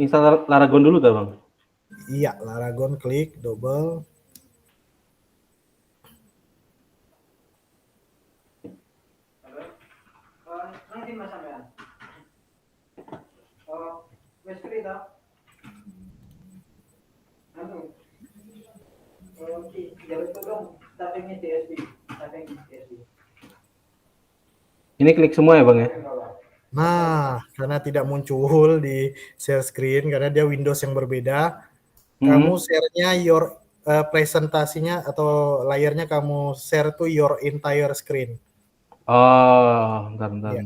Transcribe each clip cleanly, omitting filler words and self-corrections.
install Laragon dulu tuh bang? Iya, Laragon klik double. Ini klik semua ya bang ya? Nah, karena tidak muncul di share screen karena dia Windows yang berbeda, kamu Hmm. share-nya presentasinya atau layarnya kamu share to your entire screen. Oh, bentar. Ya.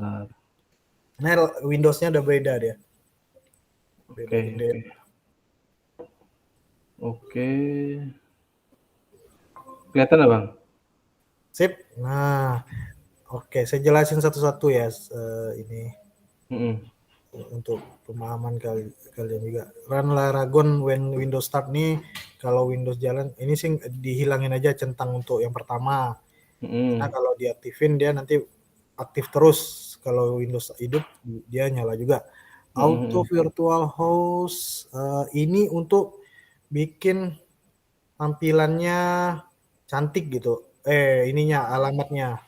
Nah, Windows-nya udah beda dia. Beda gede. Oke. Kelihatan nggak bang? Sip. Nah, oke, saya jelasin satu-satu ya ini untuk pemahaman kalian juga. Run Laragon when Windows start nih, kalau Windows jalan, ini sih dihilangin aja centang untuk yang pertama. Karena kalau diaktifin dia nanti aktif terus. Kalau Windows hidup dia nyala juga. Auto virtual host ini untuk bikin tampilannya cantik gitu. Ininya alamatnya.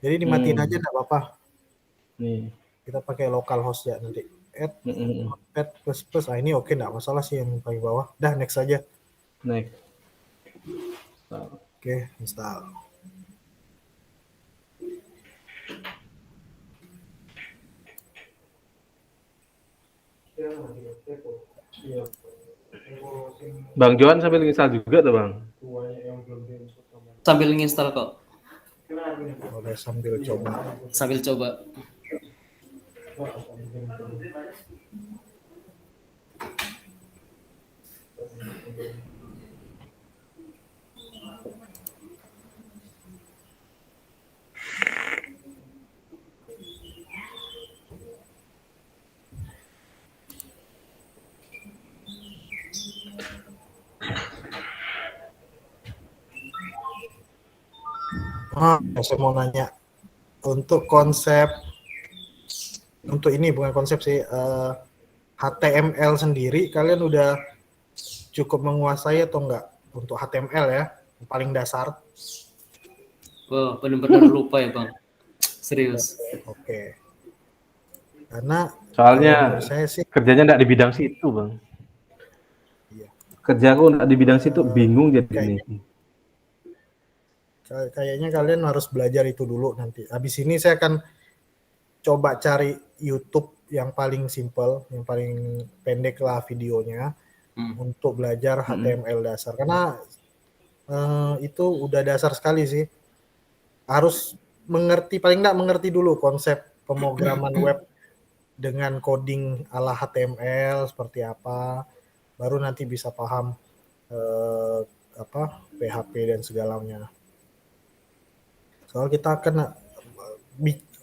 Jadi dimatiin aja enggak apa-apa. Nih. Kita pakai local host ya nanti. Add plus. Nah, ini oke enggak masalah sih yang paling bawah. Dah next aja. Next. Oke, install. Bang Johan sambil install juga tuh bang? Sambil nginstal kok. Boleh sambil coba. Sambil coba. Saya mau nanya untuk konsep untuk ini bukan konsep sih HTML sendiri kalian udah cukup menguasai atau enggak untuk HTML ya yang paling dasar? Wah, benar-benar lupa ya bang. Serius. Oke. Karena soalnya saya sih kerjanya enggak di bidang situ bang. Iya. Kerjaku enggak di bidang situ, bingung jadi ini. Kayaknya kalian harus belajar itu dulu nanti. Habis ini saya akan coba cari YouTube yang paling simple, yang paling pendek lah videonya untuk belajar HTML dasar. Karena itu udah dasar sekali sih. Harus mengerti, paling enggak mengerti dulu konsep pemrograman web dengan coding ala HTML seperti apa, baru nanti bisa paham PHP dan segalanya. Soal kita akan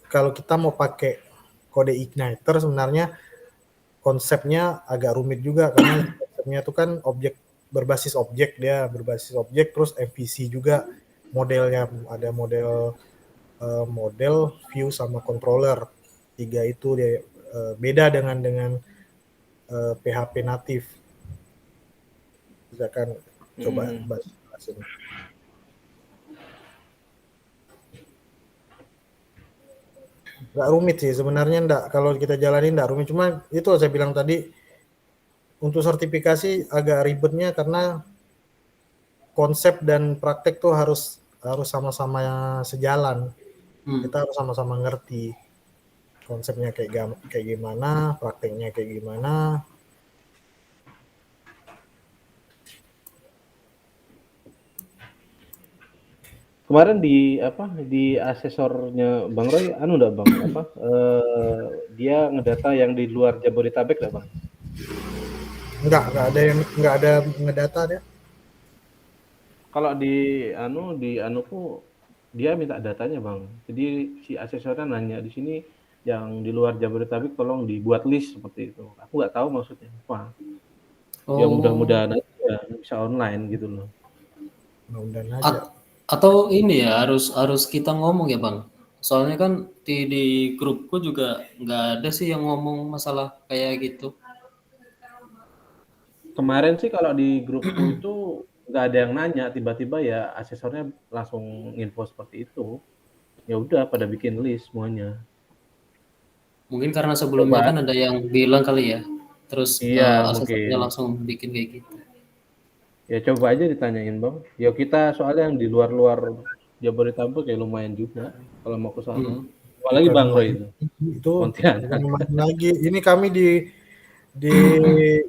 kalau kita mau pakai kode igniter sebenarnya konsepnya agak rumit juga karena konsepnya itu kan berbasis objek terus MVC juga modelnya ada model view sama controller. 3 itu dia beda dengan PHP natif. Kita akan coba bahas ini. Nggak rumit sih sebenarnya, kalau kita jalanin nggak rumit, cuma itu saya bilang tadi untuk sertifikasi agak ribetnya karena konsep dan praktek tuh harus sama-sama sejalan. Kita harus sama-sama ngerti konsepnya kayak gimana, prakteknya kayak gimana. Kemarin di asesornya Bang Roy enggak Bang dia ngedata yang di luar Jabodetabek enggak Bang? Enggak ada ngedata dia. Kalau di anuku dia minta datanya Bang. Jadi si asesornya nanya di sini yang di luar Jabodetabek tolong dibuat list seperti itu. Aku nggak tahu maksudnya apa. Ya mudah-mudahan aja bisa online gitu loh. Mudah-mudahan aja. Atau ini ya harus kita ngomong ya bang. Soalnya kan di grupku juga nggak ada sih yang ngomong masalah kayak gitu. Kemarin sih kalau di grupku itu nggak ada yang nanya, tiba-tiba ya asesornya langsung info seperti itu. Ya udah pada bikin list semuanya. Mungkin karena sebelumnya Coba kan ada yang bilang kali ya, terus iya asesornya mungkin. langsung bikin kayak gitu. Ya coba aja ditanyain Bang. Ya kita soalnya yang di luar-luar Jabodetabek ya lumayan juga kalau mau ke sana. Hmm. Apalagi Bukan Bang main Roy itu, itu, bukan Pontianak. main lagi. Ini kami di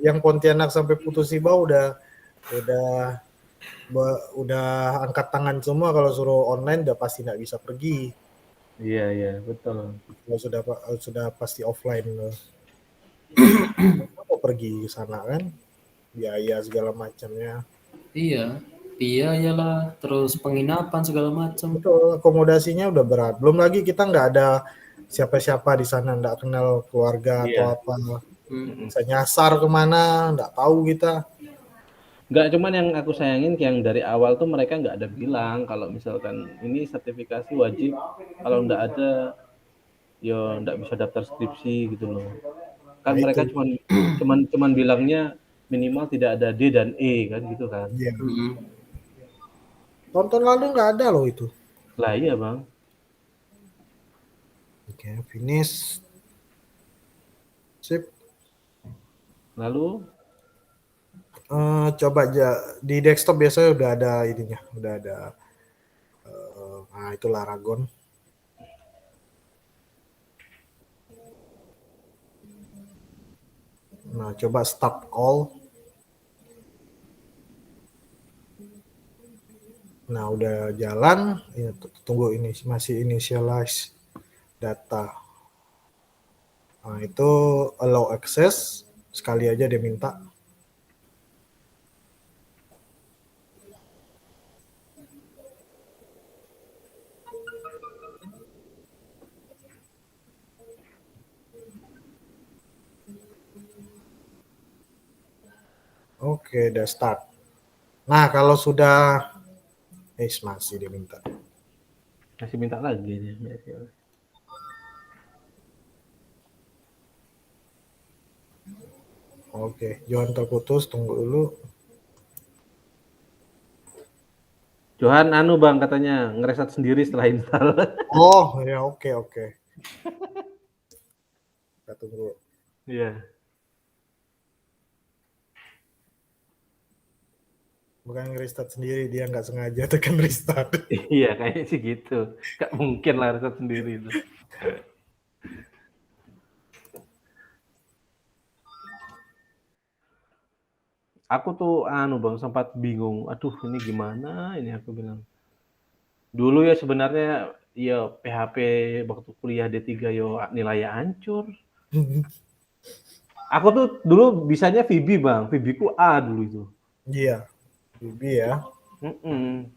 yang Pontianak sampai Putus Tiba udah udah angkat tangan semua, kalau suruh online udah pasti nggak bisa pergi. Iya iya betul. Kalau sudah pasti offline loh. Mau pergi ke sana kan, biaya segala macamnya. Iya, biaya lah, terus penginapan segala macam. Betul, akomodasinya udah berat. Belum lagi kita nggak ada siapa-siapa di sana, nggak kenal keluarga atau Iya. apa. Hmm. Bisa nyasar kemana, nggak tahu kita. Nggak cuman yang aku sayangin yang dari awal tuh mereka nggak ada bilang kalau misalkan ini sertifikasi wajib, kalau nggak ada ya nggak bisa daftar skripsi gitu loh. Kan Nah mereka itu, cuman cuman cuman bilangnya minimal tidak ada D dan E kan gitu kan. iya. Hmm. Tonton lalu nggak ada loh itu. Lah iya Bang. Oke, finish. Sip. Lalu Coba aja di desktop biasanya udah ada ininya, udah ada. Nah itu Laragon. Nah coba start all. Nah udah jalan. Ya, tunggu ini masih initialize data. Nah itu allow access. Sekali aja dia minta. Oke, udah start. Nah, kalau sudah masih diminta. masih minta lagi nih. Oke, Johan terputus, tunggu dulu. Johan anu Bang katanya ngereset sendiri setelah install. Oh, ya oke oke. Kita tunggu. Iya. Bukan restart sendiri, dia nggak sengaja tekan restart. Iya kayaknya sih gitu. Gak mungkin lah reset sendiri itu. Aku tuh anu Bang sempat bingung. Aduh ini gimana ini aku bilang. Dulu ya sebenarnya ya PHP waktu kuliah D3 yo nilainya hancur. Aku tuh dulu bisanya VB Bang. VB ku A dulu itu. Iya, Bibi ya. Mm-mm.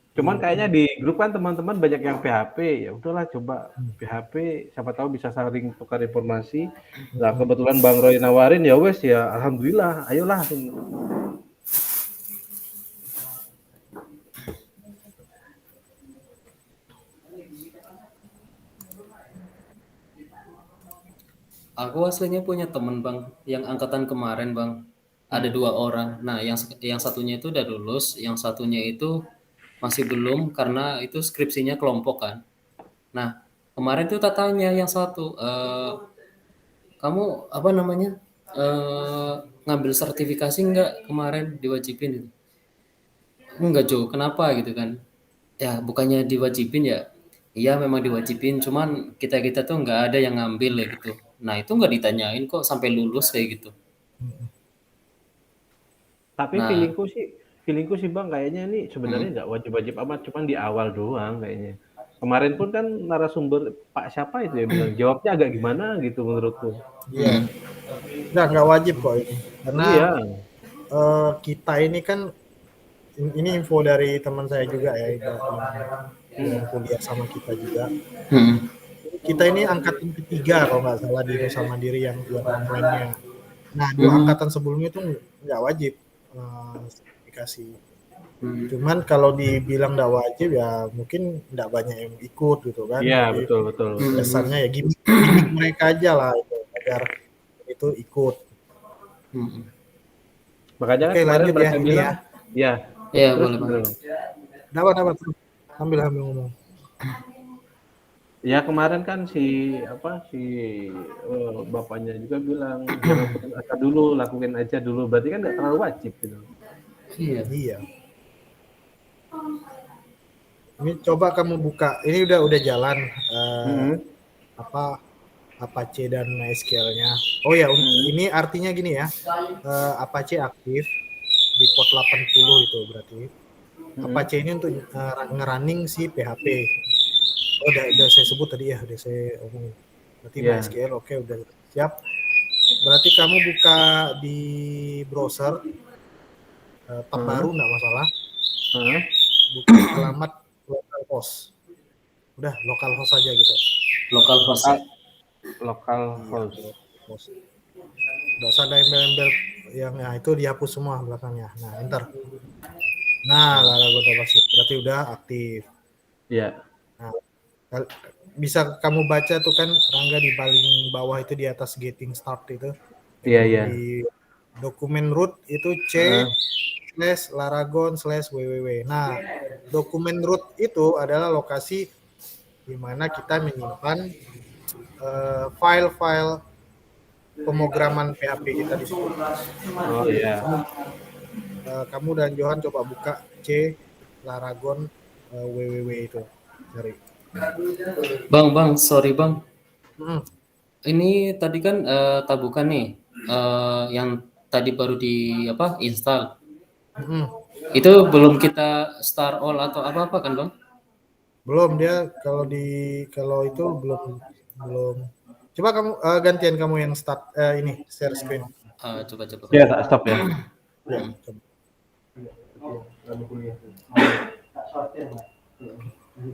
Cuman kayaknya di grup kan teman-teman banyak yang PHP, ya udahlah coba PHP, siapa tahu bisa saling tukar informasi. Nah kebetulan Bang Roy nawarin ya wes ya, alhamdulillah, ayolah. Aku aslinya punya temen bang, yang angkatan kemarin bang, ada 2 orang. Nah, yang satunya itu udah lulus, yang satunya itu masih belum karena itu skripsinya kelompok kan. Nah, kemarin tuh tak tanya yang satu, kamu apa namanya ngambil sertifikasi nggak kemarin diwajibin itu? Enggak Jo, kenapa gitu kan? Ya bukannya diwajibin ya, iya memang diwajibin, cuman kita kita tuh nggak ada yang ngambil ya gitu. Nah itu nggak ditanyain kok sampai lulus kayak gitu. Tapi Nah, feelingku sih Bang kayaknya ini sebenarnya mm, nggak wajib-wajib amat, cuman di awal doang kayaknya. Kemarin pun kan narasumber Pak siapa itu ya bilang jawabnya agak gimana gitu menurutku. Iya, nggak wajib kok ini. Karena Iya, kita ini kan, ini info dari teman saya juga ya, yang kuliah sama kita juga. mm, Kita ini angkatan ketiga kalau nggak salah di Nusa Mandiri yang online-nya. Nah, 2 mm, angkatan sebelumnya itu nggak wajib sertifikasi. mm, Cuman kalau dibilang nggak wajib ya mungkin nggak banyak yang ikut gitu kan. iya Jadi betul betul. alasannya ya gimmick mereka aja lah itu, agar itu ikut. mm. Makanya kan Oke, kemarin lanjut ya mereka ini bilang, ya. ya, Ya, terus boleh Bang. gimana, Bang? Dapat sambil ngomong. Ya kemarin kan bapaknya juga bilang jangan putus asa dulu, lakuin aja dulu. Berarti kan nggak terlalu wajib gitu. Iya. Iya. Ini coba kamu buka. Ini udah jalan Mm-mm. apa Apache dan MySQL-nya. Oh ya, Mm-mm. ini artinya gini ya. Apache aktif di port 80 itu berarti. Mm-mm. Apache ini untuk ngerunning si PHP. Oh, udah saya sebut tadi ya, udah saya omongin. Berarti Ya. MySQL oke, udah siap. Berarti kamu buka di browser tab Heeh. baru nggak masalah. Heeh. Buka alamat localhost. Udah localhost aja gitu. Localhost Lokal ya. lokal Iya, host. localhost. Nggak usah ada embel-embel yang itu dihapus semua belakangnya. Nah, enter. Nah, Laragon pasti berarti udah aktif. Ya. Nah, bisa kamu baca tuh kan Rangga di paling bawah itu di atas getting start itu Iya, yang iya. di dokumen root itu Heeh. c/laragon/www. Nah, dokumen root itu adalah lokasi di mana kita menyimpan file-file pemrograman PHP kita di situ. Oh iya. Kamu dan Johan coba buka c/laragon www itu cari. Bang, sorry Bang. Hmm. Ini tadi kan tabukan nih yang tadi baru di install. Hmm. Itu belum kita start all atau apa-apa kan Bang? Belum dia kalau itu belum. Coba kamu gantian kamu yang start ini share screen. Coba. Ya, tak stop ya. Ya, Hmm. coba.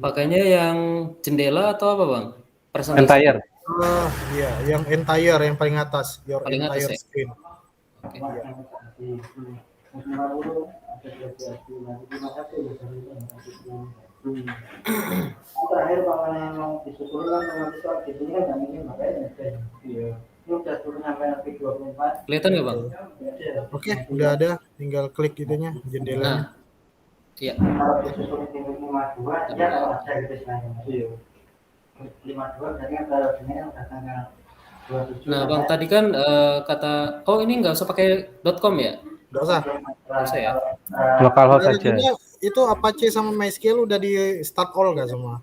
Pakainya yang jendela atau apa Bang? Presentasi Entire. Iya, yang entire yang paling atas, your paling atas entire ya? screen. Oke. Iya. Terakhir kalau yang disusul kan otomatis di sini kan nggak mungkin makanya iya ini udah turun sampai lebih 24. Kelihatan nggak Bang? Oke, udah ada, tinggal klik itunya jendelanya. Nah, iya. Kalau disusul di 52 ya kalau ada gitu sebenarnya. Iya. 52 berarti kan kalau sini kan udah tanggal 27. Nah Bang tadi kan kata ini nggak usah pakai .com ya? Nggak usah. Nggak usah ya? Lokal host aja. Artinya itu Apache sama MySQL udah di start all nggak semua?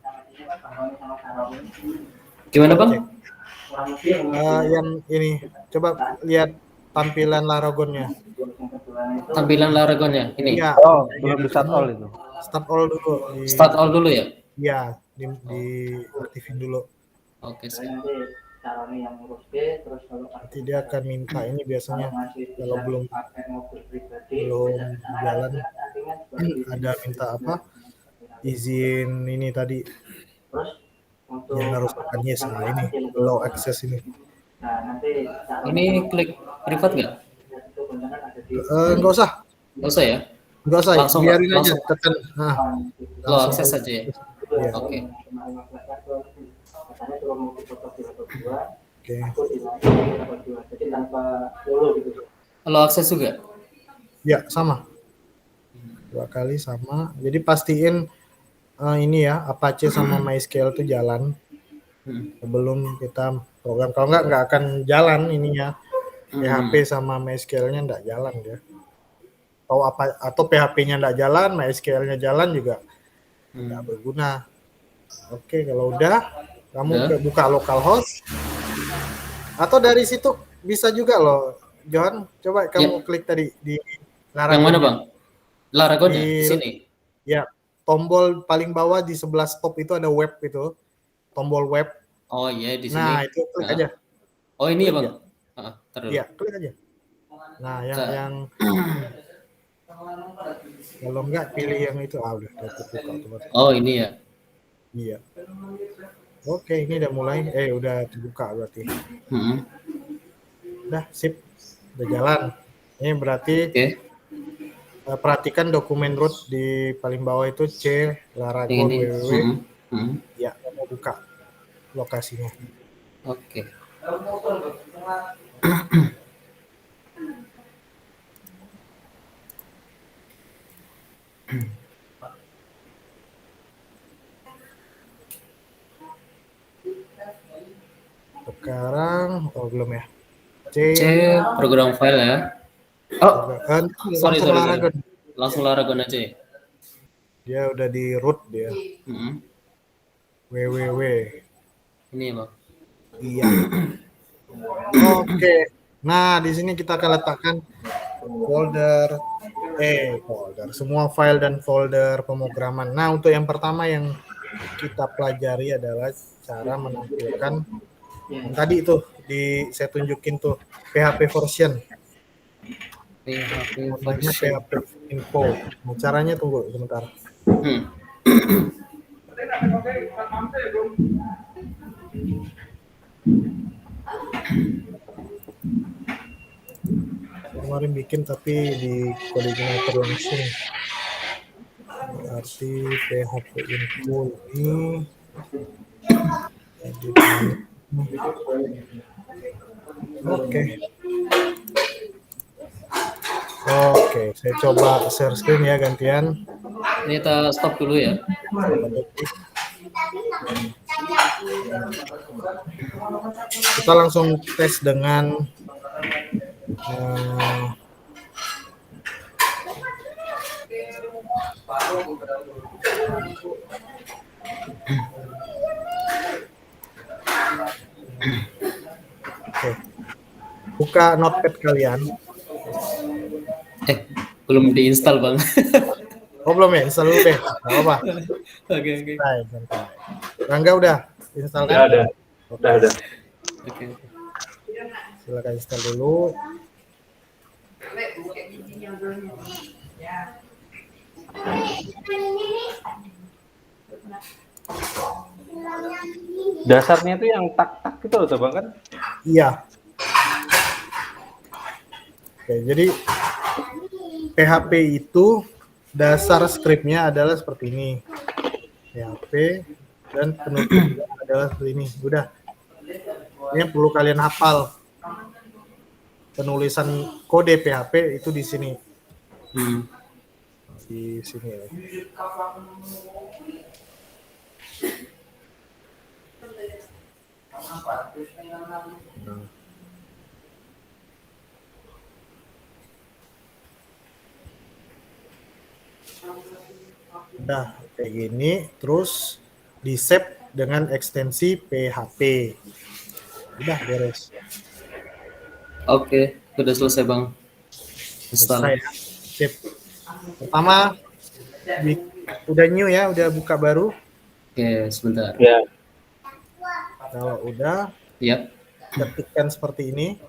Gimana Bang? Yang ini coba lihat tampilan Laragonnya. Tampilan Laragonnya ini. Iya. Oh, belum di start all itu. Start all dulu. Start all dulu ya? Iya, di aktifin dulu. Oke. Caranya yang ngurus B, terus kalau Nanti dia akan minta ini biasanya kalau belum pakai mobil pribadi jalan ada minta apa izin ini tadi terus untuk yang harus makan yes. Nah ini allow access ini. nah nanti Ini klik privat nggak? Nggak usah Ya? nggak usah Langsung, biarin aja langsung. tekan Lo akses aja ya? Iya. Oke. katanya kalau mau foto di level 2 Oke. aku di level 2 jadi tanpa dulu gitu. Lo akses juga? Ya sama 2 kali sama jadi pastiin ini ya Apache sama MySQL itu jalan sebelum kita program. Kalau nggak akan jalan ininya. PHP sama MySQL-nya nggak jalan dia. Atau PHP-nya nggak jalan, MySQL-nya jalan juga nggak berguna. Oke, kalau udah kamu buka localhost atau dari situ bisa juga loh, John. Coba kamu klik tadi di Laragon. Yang mana Bang? Laragonnya di sini. Ya, tombol paling bawah di sebelah stop itu ada web itu, tombol web. Oh iya di sini. Nah itu klik aja. Oh ini ya Bang? Iya, klik aja. Nah yang kalau enggak pilih yang itu udah terbuka. Oh ini ya. Iya. Oke, ini udah mulai. Udah terbuka berarti. Udah sip, udah jalan. Ini berarti perhatikan dokumen root di paling bawah itu c/laragon www. Ya, mau buka lokasinya. Sekarang, oh belum ya. C, C program file ya. Oh, sorry, langsung sorry. Laragon. Langsung Laragon aja ya. Dia udah di root dia. Mm-mm. www. Ini ya, Bang. Iya. Oke. Nah, di sini kita akan letakkan folder, semua file dan folder pemrograman. Nah, untuk yang pertama yang kita pelajari adalah cara menampilkan yang tadi itu saya tunjukin tuh PHP version. PHP Namanya version. PHP info. Nah, caranya tunggu sebentar. Kemarin bikin tapi di coordinator langsung. Berarti PHP info ini Oke. Oke, saya coba share screen ya gantian. Ini kita stop dulu ya. Kita langsung tes dengan Oke. Buka notepad kalian. Belum diinstal, Bang. Oh belum ya, install dulu deh. Gak apa-apa. Oke. Santai. Rangga udah install kan? Ya udah. Udah. Oke. Silakan install dulu. Dasarnya itu yang tak-tak gitu loh, Bang kan? Iya. Oke, jadi PHP itu dasar skripnya adalah seperti ini. PHP dan penutupnya adalah seperti ini. Udah. Ini perlu kalian hafal. Penulisan kode PHP itu di sini. Di sini ya. Udah kayak gini, terus di save dengan ekstensi PHP. Udah beres. Oke, sudah selesai, Bang. Install. Selesai ya. Sip. Pertama udah new ya, udah buka baru. Oke, sebentar. Ya. Kalau udah, Yap. ketikkan seperti ini.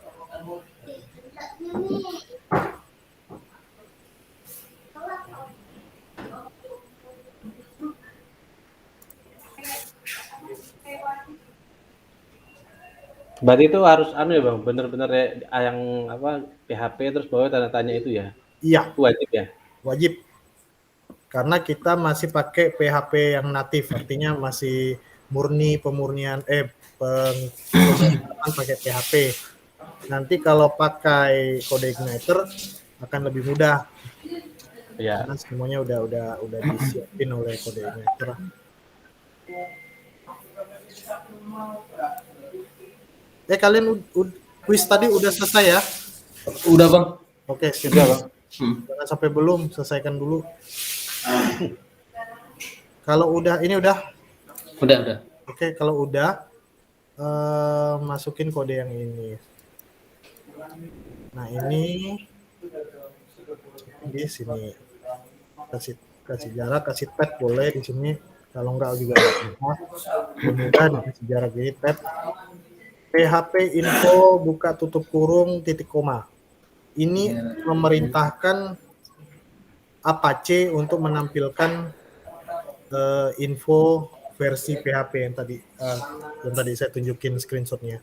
Berarti itu harus ya Bang, bener-bener yang apa PHP terus bawah tanda tanya itu ya? Iya. Wajib ya? Wajib. Karena kita masih pakai PHP yang natif, artinya masih murni pemurnian pemrograman pakai PHP. Nanti kalau pakai kode igniter akan lebih mudah. Iya. Karena semuanya udah disiapin oleh kode igniter. Kalian kuis tadi udah selesai ya? Udah, Bang. Oke, siap. Udah, Bang. Jangan sampai belum, selesaikan dulu. Kalau udah, ini udah? Udah. Oke, kalau udah, masukin kode yang ini. Nah, ini di sini. Kasih jarak, kasih tab boleh di sini. Kalau enggak juga bisa. Kemudian kasih jarak ini tab. PHP info buka tutup kurung titik koma. Ini memerintahkan Apache untuk menampilkan info versi PHP yang tadi saya tunjukin screenshotnya.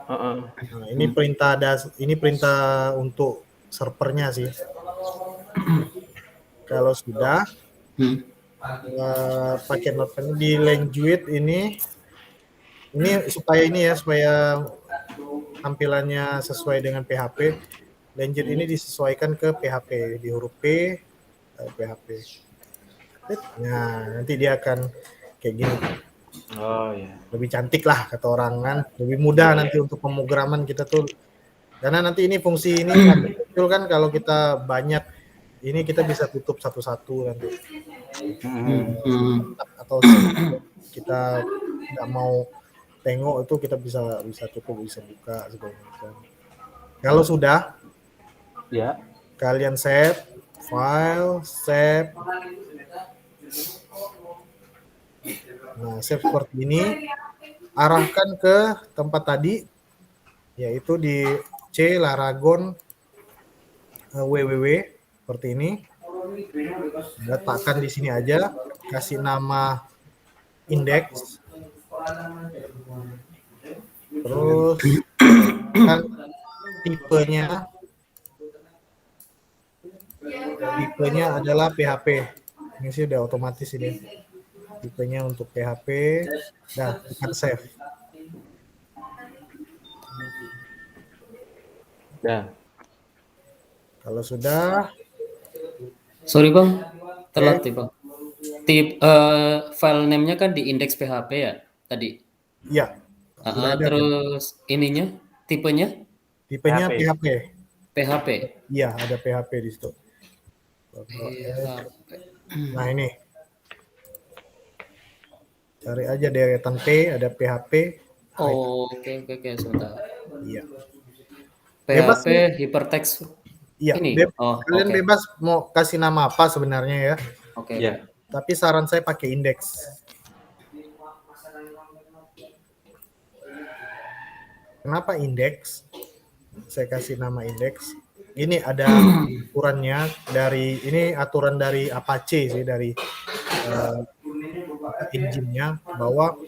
Nah, ini perintah untuk servernya sih. Kalau sudah pakai notepad di language ini supaya tampilannya sesuai dengan PHP. Language ini disesuaikan ke PHP di huruf P, PHP. Nah, nanti dia akan kayak gini. Oh ya. Lebih cantik lah kata orang kan, lebih mudah nanti untuk pemrograman kita tuh, karena nanti ini fungsi ini akan muncul kan kalau kita banyak ini, kita bisa tutup satu-satu nanti. Atau kita nggak mau tengok itu, kita bisa tutup, bisa buka segala macam. Kalau sudah Ya. kalian save file, save. Nah, save seperti ini, arahkan ke tempat tadi, yaitu di C Laragon www seperti ini. Letakkan di sini aja, kasih nama index, terus kan tipenya adalah PHP. Ini sih udah otomatis ini. Tipenya untuk PHP. Dah, tekan save. Dah. Kalau sudah, Sorry bang, telat nih bang. File name-nya kan di index PHP ya tadi. ya. Sudah ada. Terus ininya, tipenya Tipenya PHP. PHP. PHP. Iya, ada PHP di situ. Nah ini, cari aja deretan P, ada PHP. Oh, oke, sebentar. Iya. PHP hypertext. Iya. Ini. Kalian Oke. bebas mau kasih nama apa sebenarnya ya. Oke. Ya. Tapi saran saya pakai indeks. Kenapa indeks? Saya kasih nama indeks. Ini ada aturannya aturan dari Apache sih, dari engine-nya, bahwa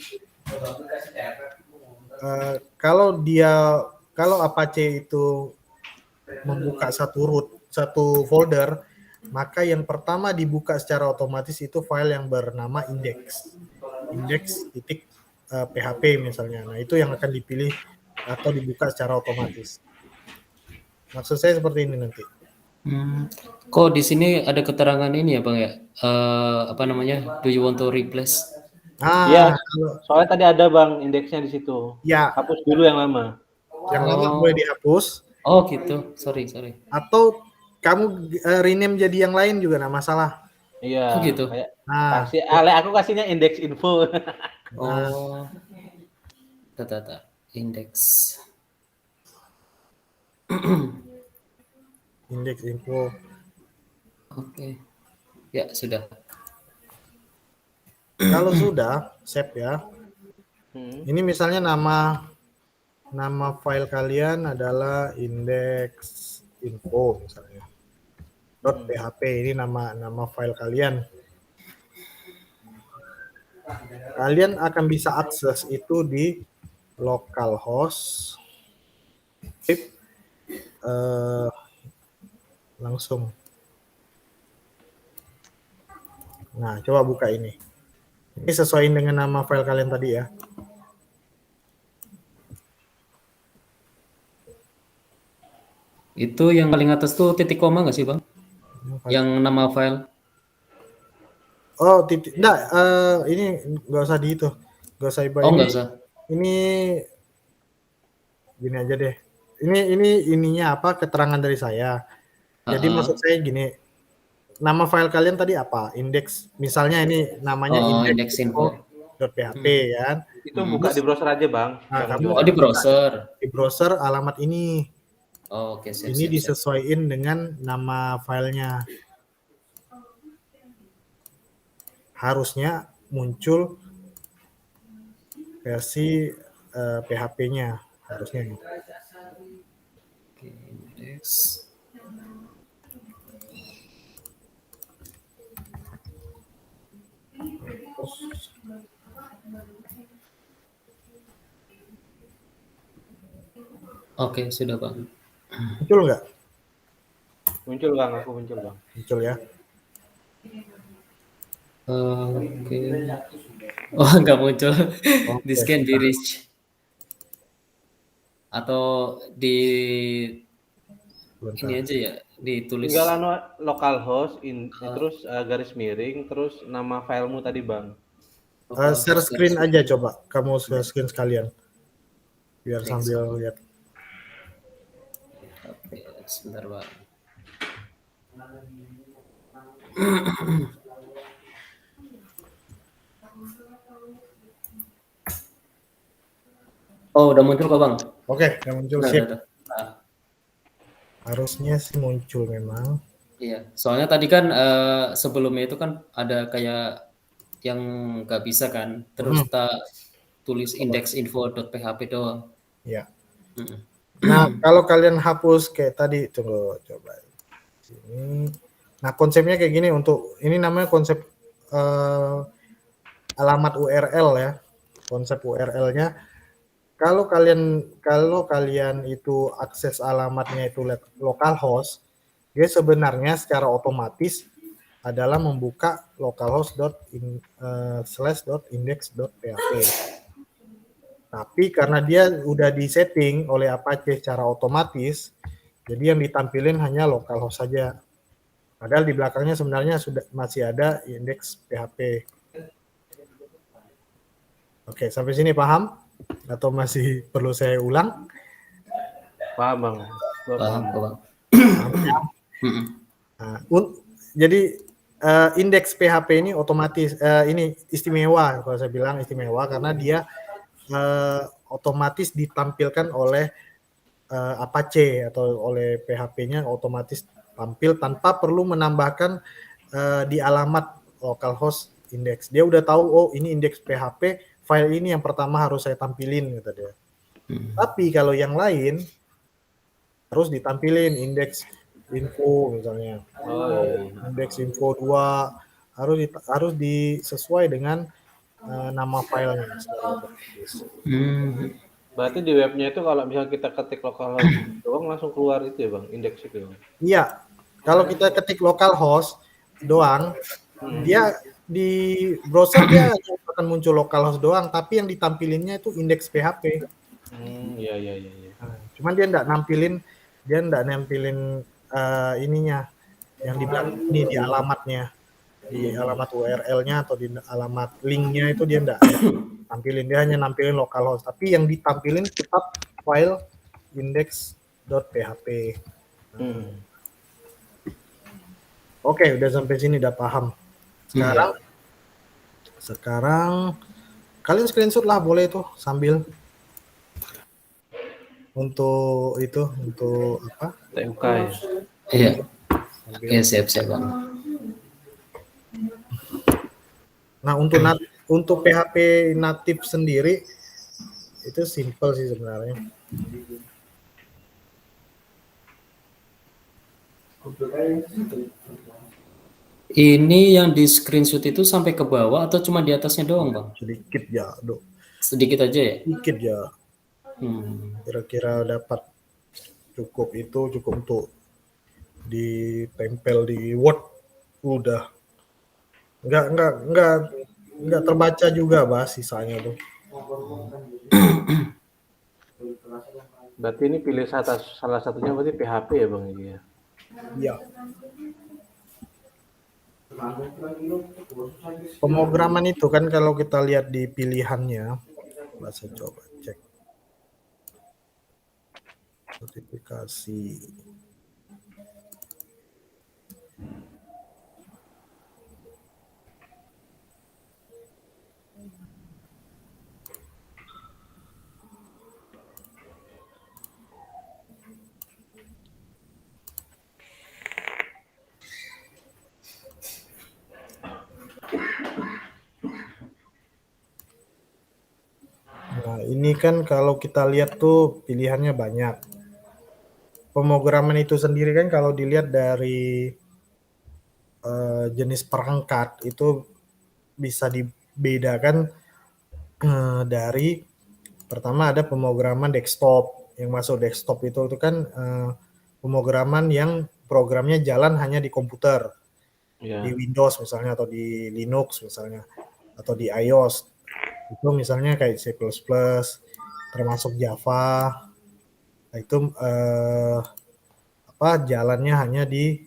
kalau Apache itu membuka satu folder, maka yang pertama dibuka secara otomatis itu file yang bernama index.php misalnya. Nah, itu yang akan dipilih atau dibuka secara otomatis. Maksud saya seperti ini nanti. Kok di sini ada keterangan ini ya bang ya? Apa namanya? Do you want to replace? Iya. Soalnya tadi ada bang indeksnya di situ. Ya. Hapus dulu yang lama. Yang lama boleh dihapus. Oh gitu. Sorry. Atau kamu rename jadi yang lain juga nggak masalah. Iya. Oh gitu. Aku kasihnya indeks info. Oh. Tata. Indeks. Indeks info. Oke. Ya sudah. Kalau sudah save ya. Ini misalnya nama file kalian adalah indeks info misalnya. .php, ini nama file kalian. Kalian akan bisa akses itu di localhost langsung. Nah, coba buka ini. Ini sesuaiin dengan nama file kalian tadi ya. Itu yang paling atas tuh titik koma nggak sih bang? Yang nama file? Oh, enggak, ini nggak usah di itu. Nggak usah ibarat. Oh, nggak usah. Ini gini aja deh. Ininya apa, keterangan dari saya. Jadi maksud saya gini, nama file kalian tadi apa? Indeks, misalnya ini namanya index.info.php kan. Itu buka di browser aja bang. Nah, kamu di browser. Di browser alamat ini. Oh, oke, siap. Ini disesuaikan dengan nama filenya. Harusnya muncul versi PHP-nya, harusnya. Oke, index. Oke, sudah bang. Muncul nggak? Muncul bang, aku muncul bang. Muncul ya. Oke. Oh, nggak muncul. This can be reached. Atau di Ini aja ya ditulis. Tinggal localhost terus garis miring terus nama filemu tadi bang. Share Localhost screen garis aja coba, kamu share screen sekalian biar miring. sambil lihat. Oke, sebentar bang. Oh udah muncul kok bang. Oke, yang muncul Udah, sip. udah. Nah, Harusnya sih muncul memang. iya, soalnya tadi kan sebelumnya itu kan ada kayak yang nggak bisa kan, terus tak tulis index.info.php doang. Ya. Mm-mm. Nah, kalau kalian hapus kayak tadi, tunggu coba sini. Nah, konsepnya kayak gini untuk ini namanya konsep alamat URL ya. Konsep URL-nya kalau kalian itu akses alamatnya itu localhost, dia sebenarnya secara otomatis adalah membuka localhost.index.php. Tapi karena dia udah disetting oleh Apache secara otomatis, jadi yang ditampilin hanya localhost saja. Padahal di belakangnya sebenarnya masih ada index PHP. Oke, sampai sini paham? Atau masih perlu saya ulang? Paham bang. Paham kok bang. Mm-mm. Nah, jadi indeks PHP ini otomatis ini istimewa, kalau saya bilang istimewa karena dia otomatis ditampilkan oleh Apache atau oleh PHP-nya otomatis tampil tanpa perlu menambahkan di alamat localhost index. Dia udah tahu, oh ini indeks PHP, file ini yang pertama harus saya tampilin kata dia. Tapi kalau yang lain harus ditampilin indeks info misalnya. Indeks info 2 harus disesuai dengan nama filenya. Berarti di webnya itu kalau misalnya kita ketik localhost doang langsung keluar itu ya bang, indeks itu. Iya, kalau kita ketik localhost doang, dia di browser dia akan muncul localhost doang, tapi yang ditampilinnya itu indeks PHP. Iya. Nah, cuman dia nggak nampilin ininya yang di belakang ini di alamatnya, di alamat URL-nya atau di alamat link-nya itu dia nggak tampilin, dia hanya nampilin localhost, tapi yang ditampilin tetap file index.php. Oke, udah sampai sini udah paham. Sekarang kalian screenshot lah boleh tuh sambil untuk apa? TUK ya. Iya. Oke, siap bang. Nah, untuk PHP native sendiri itu simple sih sebenarnya. Ini yang di screenshot itu sampai ke bawah atau cuma di atasnya doang bang? Sedikit ya, Dok. Sedikit aja ya? Sedikit ya. Kira-kira dapat cukup untuk ditempel di Word. Udah. Enggak terbaca juga bahas sisanya tuh. Berarti ini pilih salah satunya berarti PHP ya bang ini ya? Iya. Pemrograman itu kan kalau kita lihat di pilihannya, saya coba cek notifikasi. Nah, ini kan kalau kita lihat tuh pilihannya banyak. Pemrograman itu sendiri kan kalau dilihat dari jenis perangkat itu bisa dibedakan dari pertama ada pemrograman desktop. Yang masuk desktop itu kan pemrograman yang programnya jalan hanya di komputer. Di Windows misalnya atau di Linux misalnya atau di iOS. Itu misalnya kayak C++, termasuk Java. Nah, itu jalannya hanya di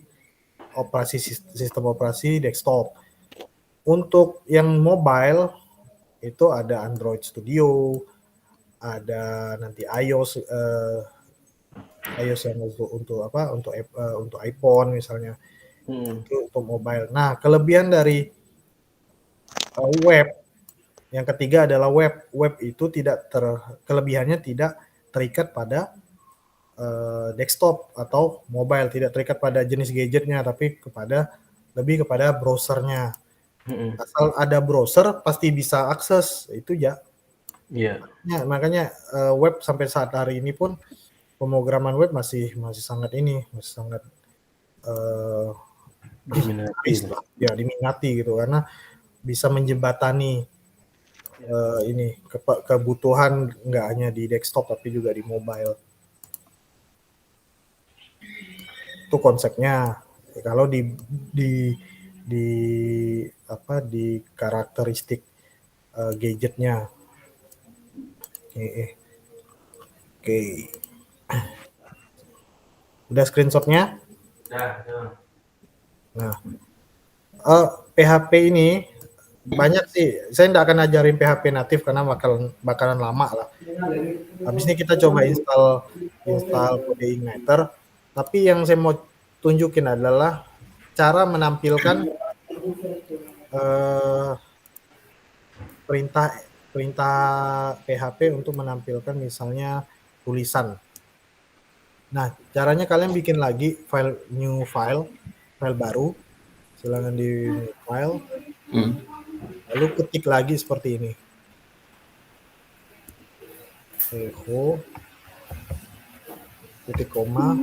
sistem operasi desktop. Untuk yang mobile itu ada Android Studio, ada nanti iOS yang untuk iPhone misalnya. Itu untuk mobile. Nah, kelebihan dari web yang ketiga adalah web. Web itu kelebihannya tidak terikat pada desktop atau mobile, tidak terikat pada jenis gadgetnya, tapi lebih kepada browsernya. Asal ada browser pasti bisa akses itu ya. Iya. Ya, makanya web sampai saat hari ini pun pemrograman web masih sangat diminati gitu, karena bisa menjembatani kebutuhan nggak hanya di desktop tapi juga di mobile. Itu konsepnya. Kalau di karakteristik gadgetnya. Oke. Udah screenshotnya? Nah, PHP ini banyak sih. Saya tidak akan ajarin PHP natif karena bakalan lama lah. Habis ini kita coba install Codeigniter. Tapi yang saya mau tunjukin adalah cara menampilkan perintah PHP untuk menampilkan misalnya tulisan. Nah, caranya kalian bikin lagi new file baru. Silakan di new file. Lalu ketik lagi seperti ini. Echo titik koma.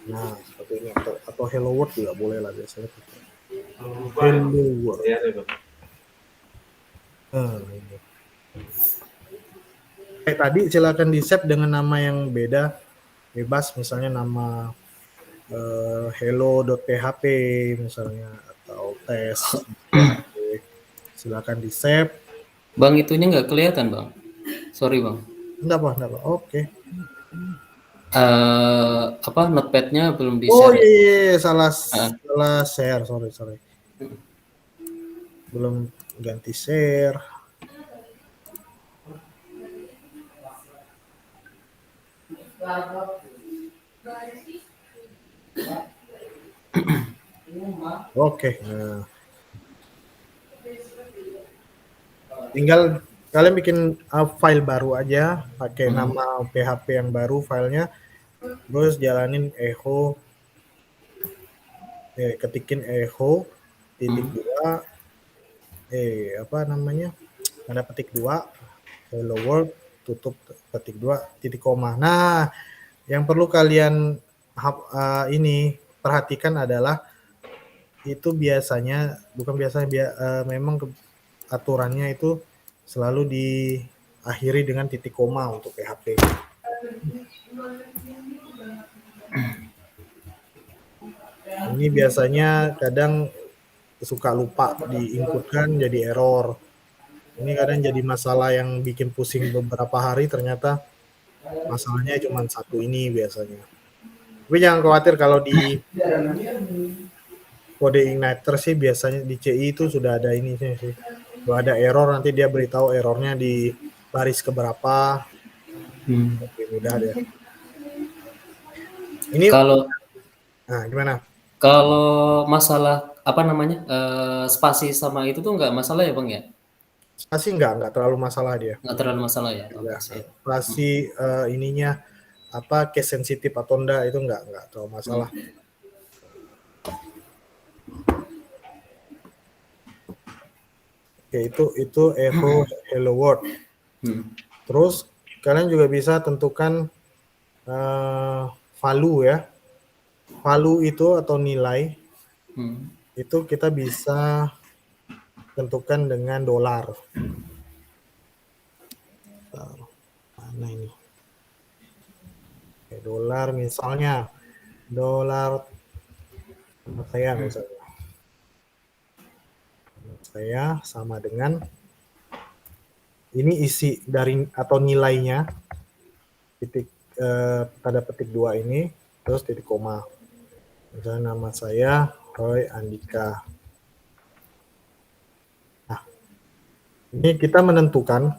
Nah, seperti ini, atau hello world juga boleh lah biasanya. Hello world. Ini. Tadi silakan di save dengan nama yang beda, bebas, misalnya nama hello.php misalnya, atau tes. Silakan di save. Bang, itunya nggak kelihatan, Bang. Sorry, Bang. Enggak apa. Oke. Notepad-nya belum di Oh share. iya, salah share, sorry. Belum ganti share. Oke. Nah. Tinggal kalian bikin file baru aja pakai nama PHP yang baru filenya, terus jalanin echo, ketikin echo titik 2 tanda petik 2 hello world, tutup petik 2 titik koma. Nah, yang perlu kalian perhatikan adalah itu memang aturannya itu selalu diakhiri dengan titik koma untuk PHP. Ini biasanya kadang suka lupa diinputkan jadi error. Ini kadang jadi masalah yang bikin pusing beberapa hari, ternyata masalahnya cuma satu ini biasanya. Tapi jangan khawatir, kalau di Codeigniter sih biasanya di CI itu sudah ada ini sih. Kalau ada error nanti dia beritahu errornya di baris keberapa. Lebih mudah deh. Ini gimana? Kalau masalah spasi sama itu tuh nggak masalah ya, Bang ya? Spasi nggak terlalu masalah dia. Nggak terlalu masalah ya. Ya, spasi ininya case sensitif atau enggak itu nggak terlalu masalah. Oke, itu echo hello world. Terus kalian juga bisa tentukan value ya. Value itu atau nilai itu kita bisa tentukan dengan dolar. Mana ini? Dolar misalnya dolar saya misalnya. saya sama dengan ini isi dari atau nilainya titik tanda petik 2 ini terus titik koma. Misalnya nama saya Roy Andika. Nah, ini kita menentukan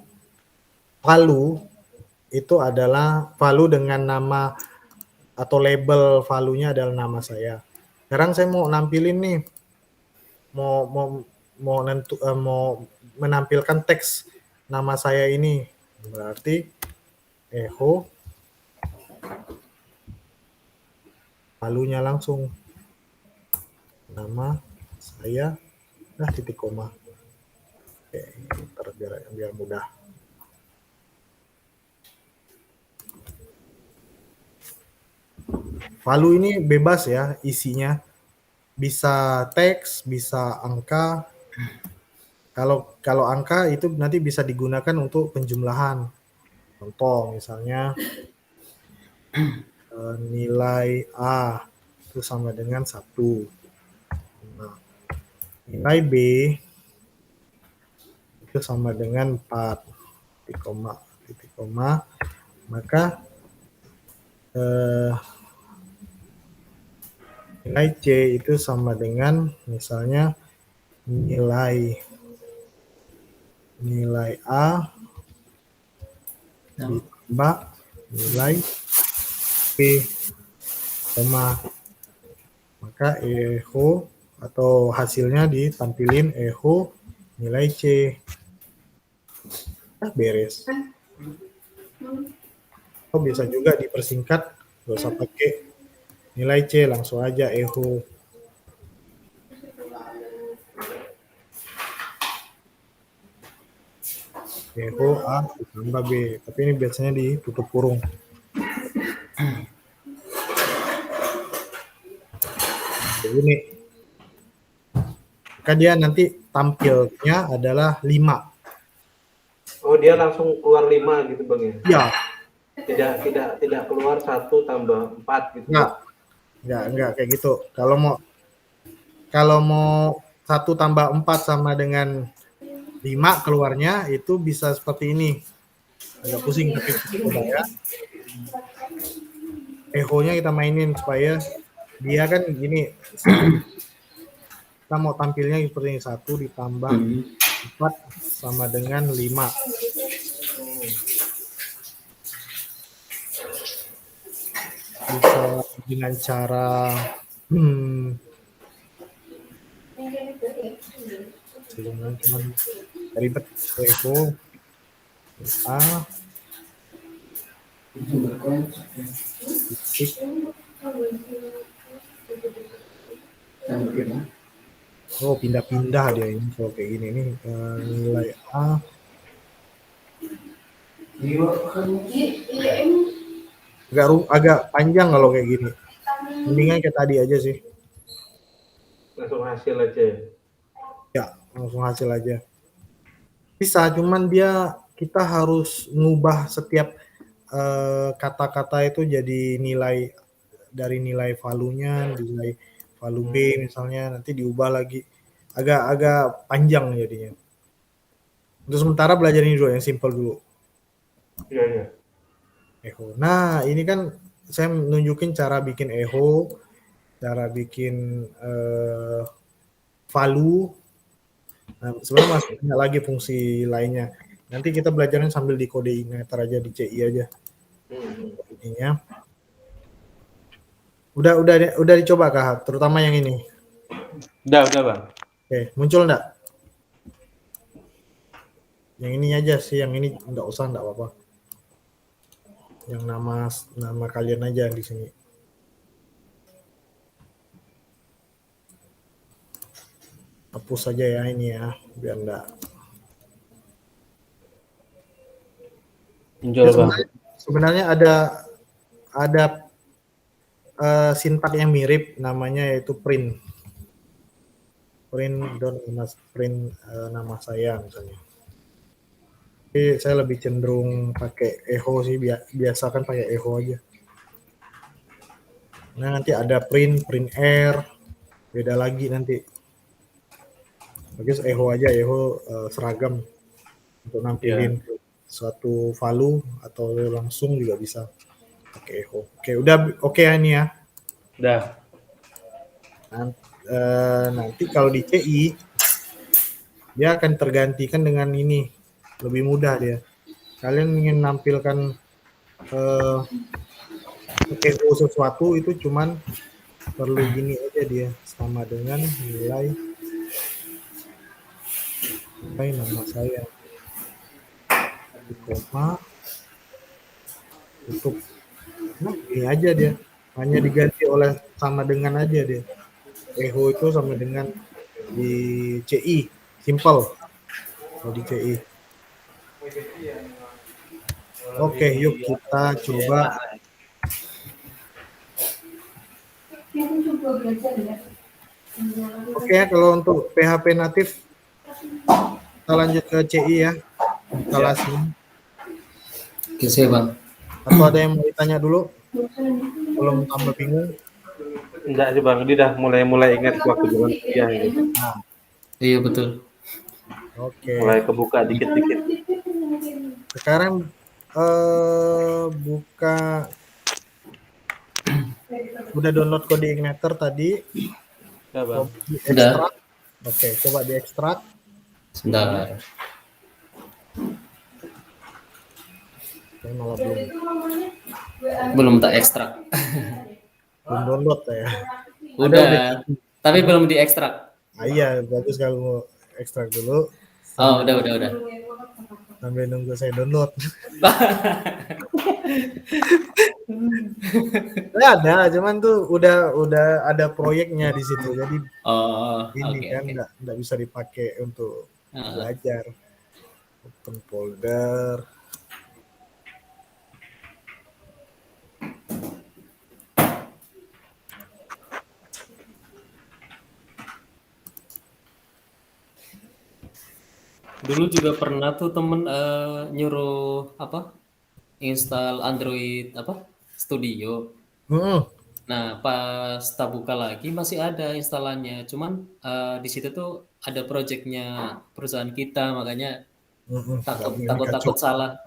value itu adalah value dengan nama atau label value-nya adalah nama saya. Sekarang saya mau nampilin nih, mau menampilkan teks nama saya ini. Berarti echo value-nya langsung nama saya titik koma. Oke, biar mudah. Value ini bebas ya isinya, bisa teks, bisa angka. Kalau angka itu nanti bisa digunakan untuk penjumlahan. Contoh misalnya nilai A itu sama dengan 1. Nah, nilai B itu sama dengan 4. Titik koma. Maka nilai C itu sama dengan misalnya nilai A ditambah nilai B, maka echo atau hasilnya ditampilin echo nilai C. Beres. Bisa juga dipersingkat, gak usah pakai nilai C, langsung aja echo. Echo A ditambah B, tapi ini biasanya ditutup kurung. Begini. Maka dia nanti tampilnya adalah 5. Oh, dia langsung keluar 5 gitu Bang ya? Iya. Tidak keluar 1 tambah 4 gitu. Enggak kayak gitu. Kalau mau 1 tambah 4 sama dengan 5 keluarnya itu bisa seperti ini. Agak pusing tapi coba ya. Echo-nya kita mainin supaya dia kan gini. Kita mau tampilnya seperti ini, 1 ditambah 4 sama dengan 5. Bisa dengan cara ribet. Echo A titik pindah-pindah dia ini kalau kayak gini nih nilai A agak panjang kalau kayak gini. Mendingan kayak tadi aja sih. Langsung hasil aja. Ya, langsung hasil aja. Bisa, cuman kita harus ngubah setiap kata-kata itu jadi nilai dari nilai value-nya, nilai value B misalnya, nanti diubah lagi. Agak panjang jadinya. Untuk sementara belajar ini dulu, yang simple dulu. Iya. Echo. Nah, ini kan saya nunjukin cara bikin echo, cara bikin value. Nah, sebenarnya masih banyak lagi fungsi lainnya. Nanti kita belajarnya sambil di kode igniter aja, di CI aja. Ininya. Udah dicoba kah? Terutama yang ini. Udah Bang. Oke, muncul enggak? Yang ini aja sih, yang ini enggak usah, enggak apa-apa. Yang nama kalian aja di sini. Hapus saja ya ini ya, biar enggak. Sebenarnya ada sintak yang mirip, namanya yaitu print nama saya misalnya. Tapi saya lebih cenderung pakai echo sih, biasakan pakai echo aja. Nah, nanti ada print R, beda lagi nanti. Bagus eho aja, eho seragam untuk nampilin suatu value atau langsung juga bisa pakai eho. Oke, udah oke ya ini ya. Udah. Nanti kalau di CI dia akan tergantikan dengan ini, lebih mudah dia. Kalian ingin nampilkan eho sesuatu itu cuman perlu gini aja dia, sama dengan nilai nama saya, koma tutup. Nah, ini aja dia, hanya diganti oleh sama dengan aja dia. Eho itu sama dengan di CI, simple kalau di CI. Oke, yuk kita coba. Oke ya, kalau untuk PHP natif kita lanjut ke CI ya, instalasi. Oke, saya Bang. Atau ada yang mau ditanya dulu? Belum tambah bingung? Enggak sih Bang, dia udah mulai ingat waktu zaman kuliah gitu. Nah, Iya betul. oke. Mulai kebuka dikit-dikit. Sekarang buka, udah download kode igniter tadi. Ya Bang. Ekstrak. Oke, coba diekstrak. Sebentar. Saya malah Belum tak ekstrak. belum download ya. Udah. Tapi belum diekstrak. Iya, bagus kalau mau ekstrak dulu. Oh, udah. Sambil nunggu saya download. Ada, cuman tuh udah ada proyeknya di situ. Jadi ini oke. kan nggak bisa dipakai untuk belajar. Open folder. Dulu juga pernah tuh temen nyuruh install Android Studio. Nah, pas tak buka lagi masih ada instalannya. Cuman di situ tuh ada projectnya perusahaan kita, makanya takut salah.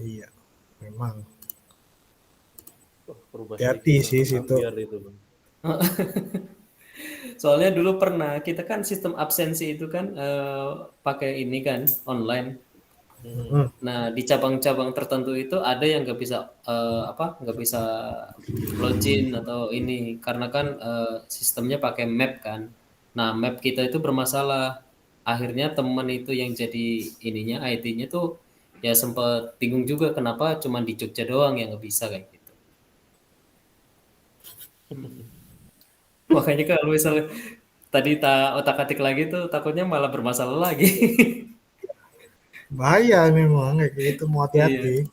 Iya, memang. Hati-hati sih situ. Soalnya dulu pernah kita kan sistem absensi itu kan pakai ini kan online. Nah di cabang-cabang tertentu itu ada yang nggak bisa nggak bisa login atau ini karena kan sistemnya pakai map kan. Nah map kita itu bermasalah. Akhirnya teman itu yang jadi ininya IT-nya tuh ya sempat bingung juga kenapa cuma di Jogja doang yang nggak bisa kayak gitu. Makanya kalau misalnya tadi otak-atik lagi tuh takutnya malah bermasalah lagi. Bahaya memang kayak gitu, mau hati-hati.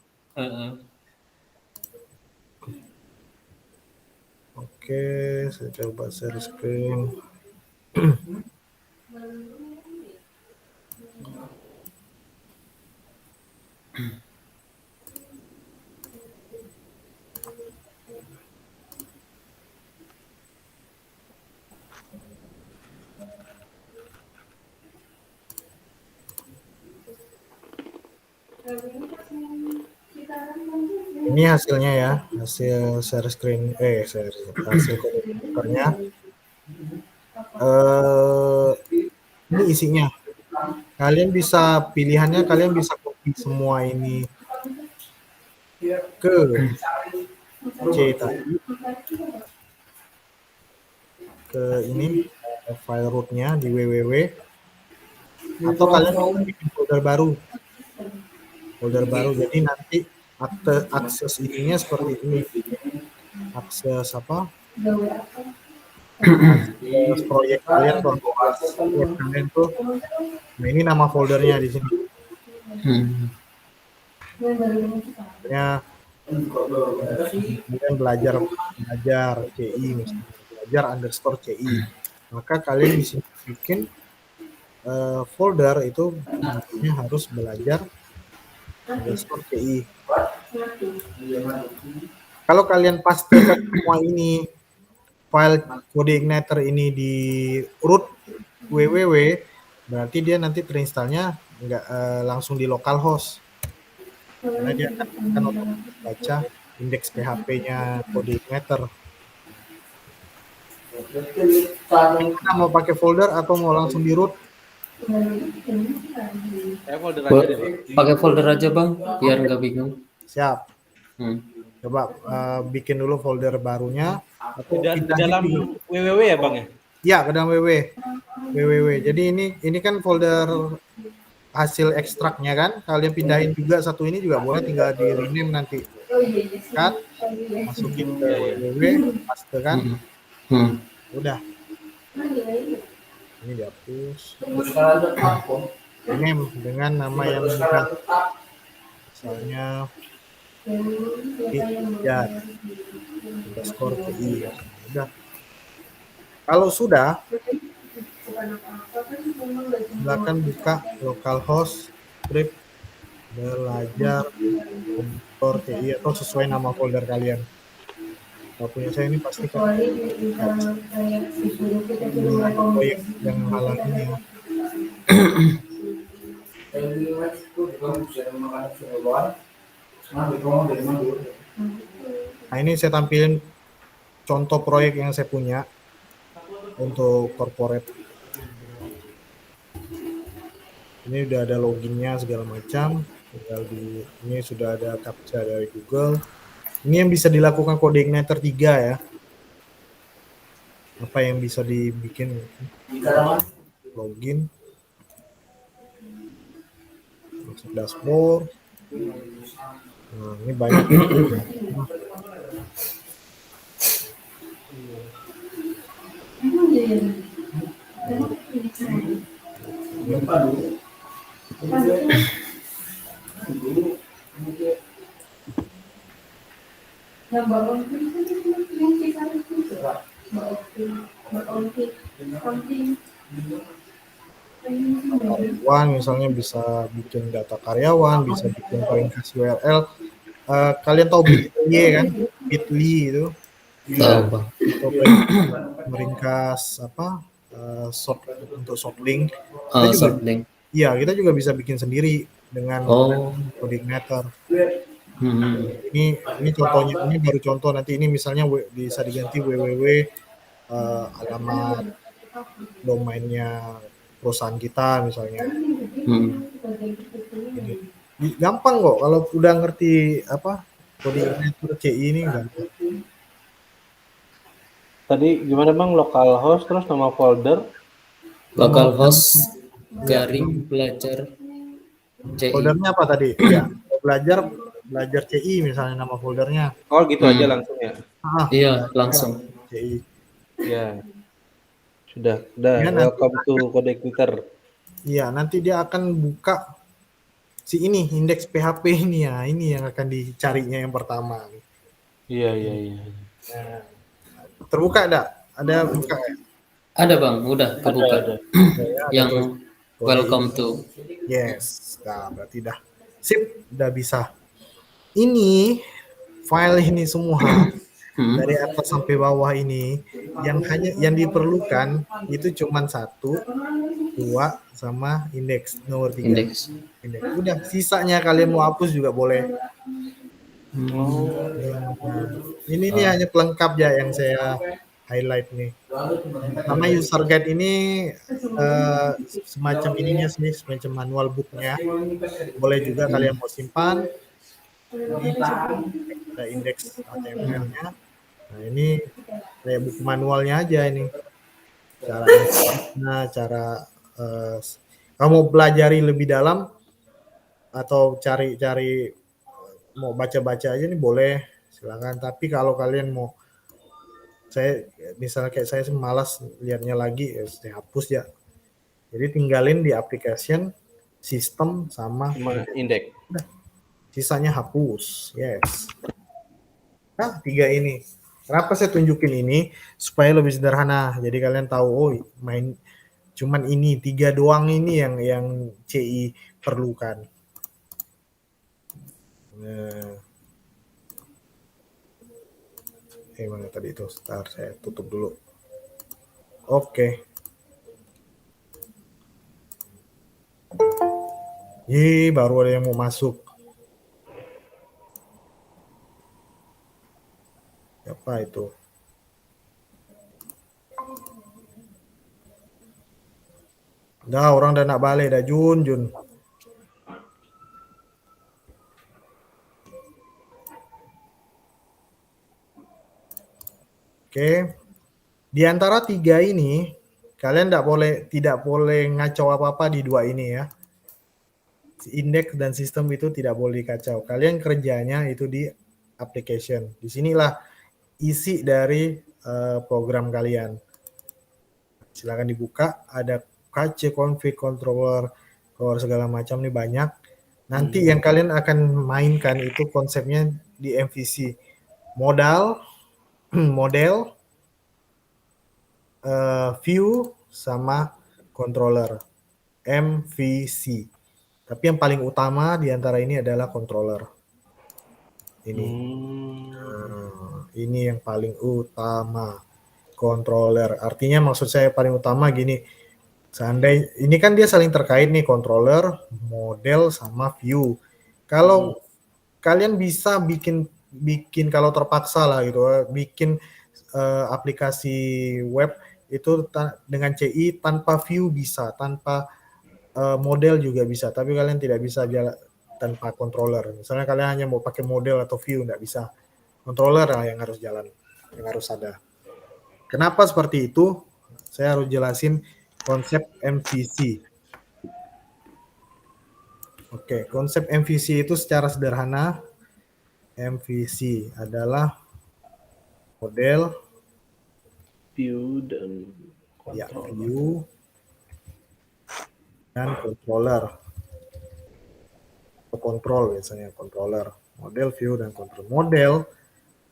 Oke, saya coba share screen. Ini hasilnya ya, hasil share screen, hasil komputernya. Ini isinya. Kalian bisa pilihannya, kalian bisa copy semua ini ke C tadi, ke ini file rootnya di www, atau kalian mau bikin folder baru. Jadi nanti akses ininya seperti ini, akses proyek kalian tuh. Nah ini nama foldernya di sini. Ya, kemudian belajar CI misalnya, belajar_CI. Maka kalian bisa bikin folder itu namanya harus belajar_CI. Kalau kalian pastikan semua ini file kode igniter ini di root www, berarti dia nanti terinstallnya nggak langsung di localhost, karena dia akan otomatis baca indeks PHP-nya kode igniter. Kita mau pakai folder atau mau langsung di root? Saya folder aja deh, Bang. Pakai folder aja bang, biar nggak bingung. Siap. Hmm. Coba bikin dulu folder barunya atau Di pindahin dalam juga. www ya, Bang ya? Ya, ke dalam www. Jadi ini kan folder hasil ekstraknya kan. Kalian pindahin juga satu ini juga boleh, tinggal di rename nanti. Cut, masukin ke www, paste kan. Hmm. Udah. Ini dihapus. Rename dengan nama yang mudah. Misalnya @underscore.ti. Udah. Kalau sudah, silakan buka localhost script belajar komputer TI atau sesuai nama folder kalian. Kalau punya saya ini pasti kan proyek yang halalin ya. Nah, ini saya tampilin contoh proyek yang saya punya untuk corporate. Ini udah ada loginnya segala macam. Tinggal ini sudah ada captcha dari Google. Ini yang bisa dilakukan kode igniter 3 ya. Apa yang bisa dibikin? Login. Masuk dashboard. Nah, ini banyak. Karyawan misalnya bisa bikin data karyawan, bisa bikin ringkas URL. Kalian tahu Bitly kan? Bitly itu. Tahu bang. Untuk meringkas apa? Untuk short link. Short link. Iya, kita juga bisa bikin sendiri dengan kode igniter. Ini contohnya, ini baru contoh, nanti ini misalnya bisa diganti www alamat domainnya perusahaan kita misalnya. Ini gampang kok kalau udah ngerti apa kode igniter CI ini gampang. Tadi gimana Bang, localhost terus nama folder? Localhost garing belajar CI. Foldernya apa tadi? Ya, belajar CI misalnya nama foldernya. Oh gitu aja langsung ya? Iya langsung. CI. Ya. Sudah. Ya, welcome to kode igniter. Iya, nanti dia akan buka si ini indeks PHP ini ya. Ini yang akan dicarinya yang pertama. Iya. Nah, terbuka ada buka ya? Ada bang, udah kebuka. Ada. Yang welcome to. Yes, nah berarti dah sip, udah bisa. Ini file ini semua dari atas sampai bawah ini yang diperlukan itu cuma 1, 2 sama indeks nomor 3. Indeks. Udah, sisanya kalian mau hapus juga boleh. Ini nih hanya pelengkap ya yang saya highlight nih. Sama user guide ini semacam ininya sih, semacam manual booknya. Boleh juga kalian mau simpan. Ini ada indeks HTML-nya. Nah ini kayak buku manualnya aja ini. Cara kamu pelajari lebih dalam atau cari mau baca-baca aja nih boleh, silakan. Tapi kalau kalian mau misalnya kayak saya malas lihatnya lagi, saya hapus ya. Jadi tinggalin di application, sistem sama indeks. Sisanya hapus. Yes. Nah, 3 ini. Kenapa saya tunjukin ini? Supaya lebih sederhana. Jadi kalian tahu, oh cuman ini 3 doang ini yang CI perlukan. Nah. Mana tadi itu? Sebentar, saya tutup dulu. Oke. Baru ada yang mau masuk. Siapa itu? Dah orang dah nak balik dah, Jun. Oke. Di antara 3 ini, kalian tidak boleh ngacau apa-apa di 2 ini ya. Indeks dan sistem itu tidak boleh dikacau. Kalian kerjanya itu di application. Disinilah isi dari program kalian. Silakan dibuka, ada KC, config, controller segala macam nih banyak. Nanti yang kalian akan mainkan itu konsepnya di MVC. Model, view sama controller. MVC. Tapi yang paling utama di antara ini adalah controller. Ini. Ini yang paling utama. Controller. Artinya maksud saya paling utama gini. Seandainya ini kan dia saling terkait nih, controller, model sama view. Kalau kalian bisa bikin kalau terpaksa lah gitu, bikin aplikasi web itu dengan CI tanpa view bisa, tanpa model juga bisa, tapi kalian tidak bisa jalan tanpa controller. Misalnya kalian hanya mau pakai model atau view, nggak bisa. Controller lah yang harus jalan, yang harus ada. Kenapa seperti itu? Saya harus jelasin konsep MVC. Oke, konsep MVC itu secara sederhana, MVC adalah model, view dan controller. View dan controller. Control biasanya controller, model, view dan control. Model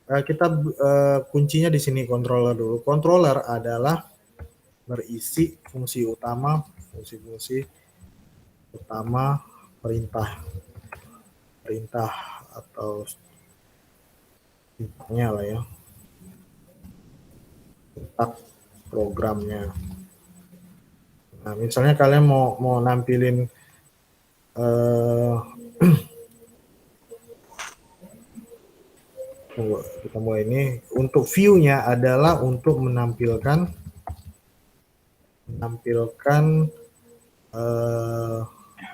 kita kuncinya di sini controller dulu. Controller adalah berisi fungsi utama perintah atau intinya lah ya, programnya. Nah, misalnya kalian mau nampilin kita mulai ini. Untuk view-nya adalah untuk menampilkan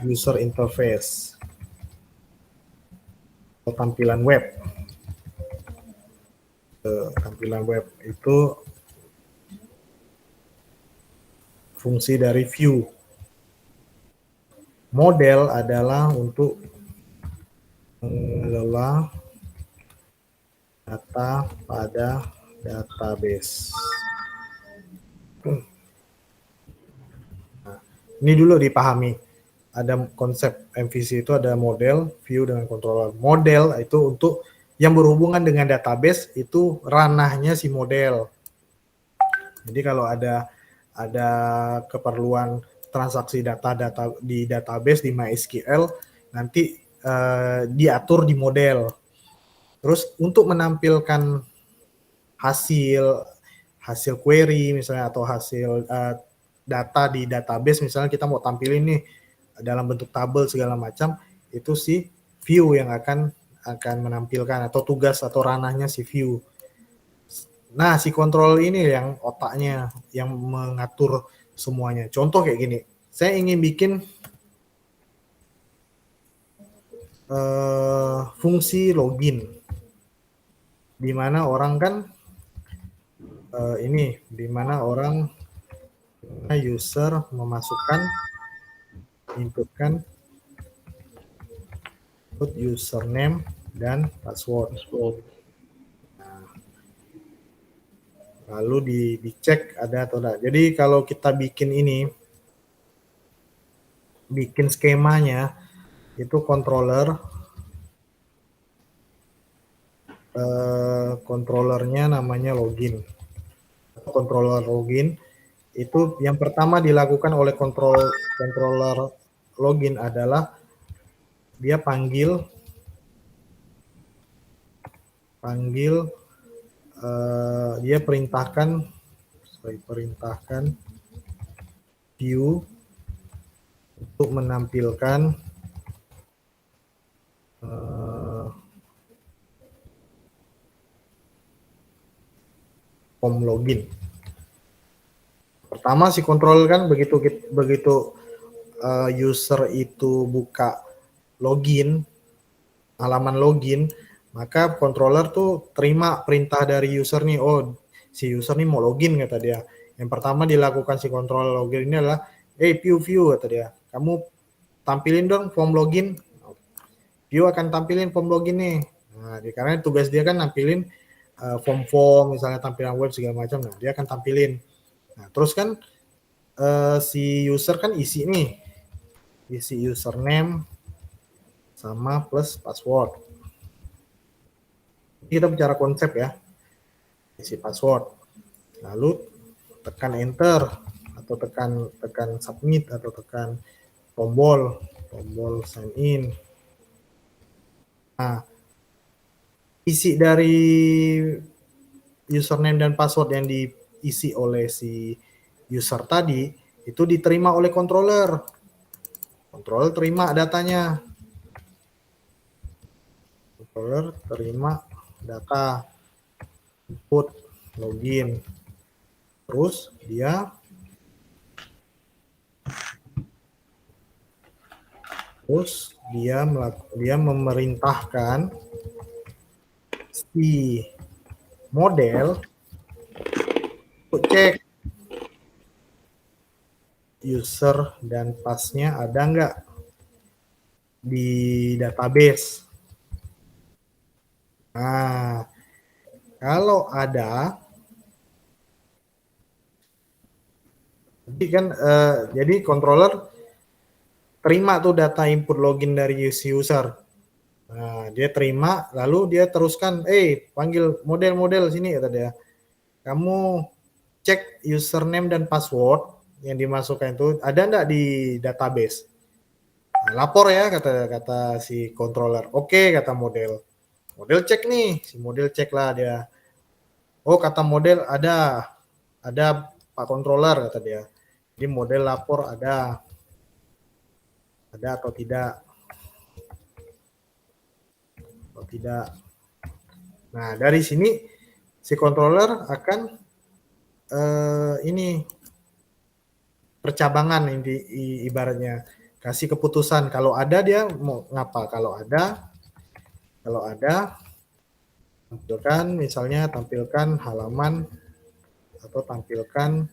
user interface atau tampilan web. Tampilan web itu fungsi dari view. Model adalah untuk mengelola data pada database. Nah, ini dulu dipahami. Ada konsep MVC itu ada model, view, dengan controller. Model itu untuk yang berhubungan dengan database, itu ranahnya si model. Jadi kalau ada keperluan transaksi data di database di MySQL, nanti diatur di model. Terus untuk menampilkan hasil query misalnya atau hasil data di database, misalnya kita mau tampilin nih dalam bentuk tabel segala macam, itu si view yang akan menampilkan, atau tugas atau ranahnya si view. Nah, si control ini yang otaknya yang mengatur semuanya. Contoh kayak gini, saya ingin bikin fungsi login, di mana orang kan user memasukkan inputkan username dan password. Nah, lalu dicek ada atau tidak. Jadi kalau kita bikin skemanya itu controllernya namanya login. Controller login itu yang pertama dilakukan oleh controller login adalah dia dia perintahkan view untuk menampilkan form login. Pertama si controller kan begitu user itu buka login, halaman login, maka controller tuh terima perintah dari user nih, oh si user nih mau login kata dia. Yang pertama dilakukan si controller login ini adalah, view kata dia, kamu tampilin dong form login. View akan tampilin form login nih. Nah, karena tugas dia kan nampilin form misalnya tampilan web segala macam. Nah, dia akan tampilin. Nah, terus kan si user kan isi username sama plus password. Kita bicara konsep ya, isi password. Lalu tekan enter atau tekan submit atau tekan tombol sign in. Nah, isi dari username dan password yang diisi oleh si user tadi itu diterima oleh controller. Controller terima datanya. Controller terima data input login. Terus dia memerintahkan si model untuk cek user dan passnya ada nggak di database. Nah, kalau ada, jadi controller terima tuh data input login dari user. Nah, dia terima, lalu dia teruskan, panggil model sini kata dia. Kamu cek username dan password yang dimasukkan itu ada enggak di database. Nah, lapor ya kata si controller. Oke, kata model. Model cek nih, si model cek lah dia. Oh, kata model ada Pak controller kata dia. Jadi model lapor ada atau tidak. Nah, dari sini si controller akan percabangan ibaratnya kasih keputusan. Kalau ada dia mau ngapa? Kalau ada tampilkan halaman atau tampilkan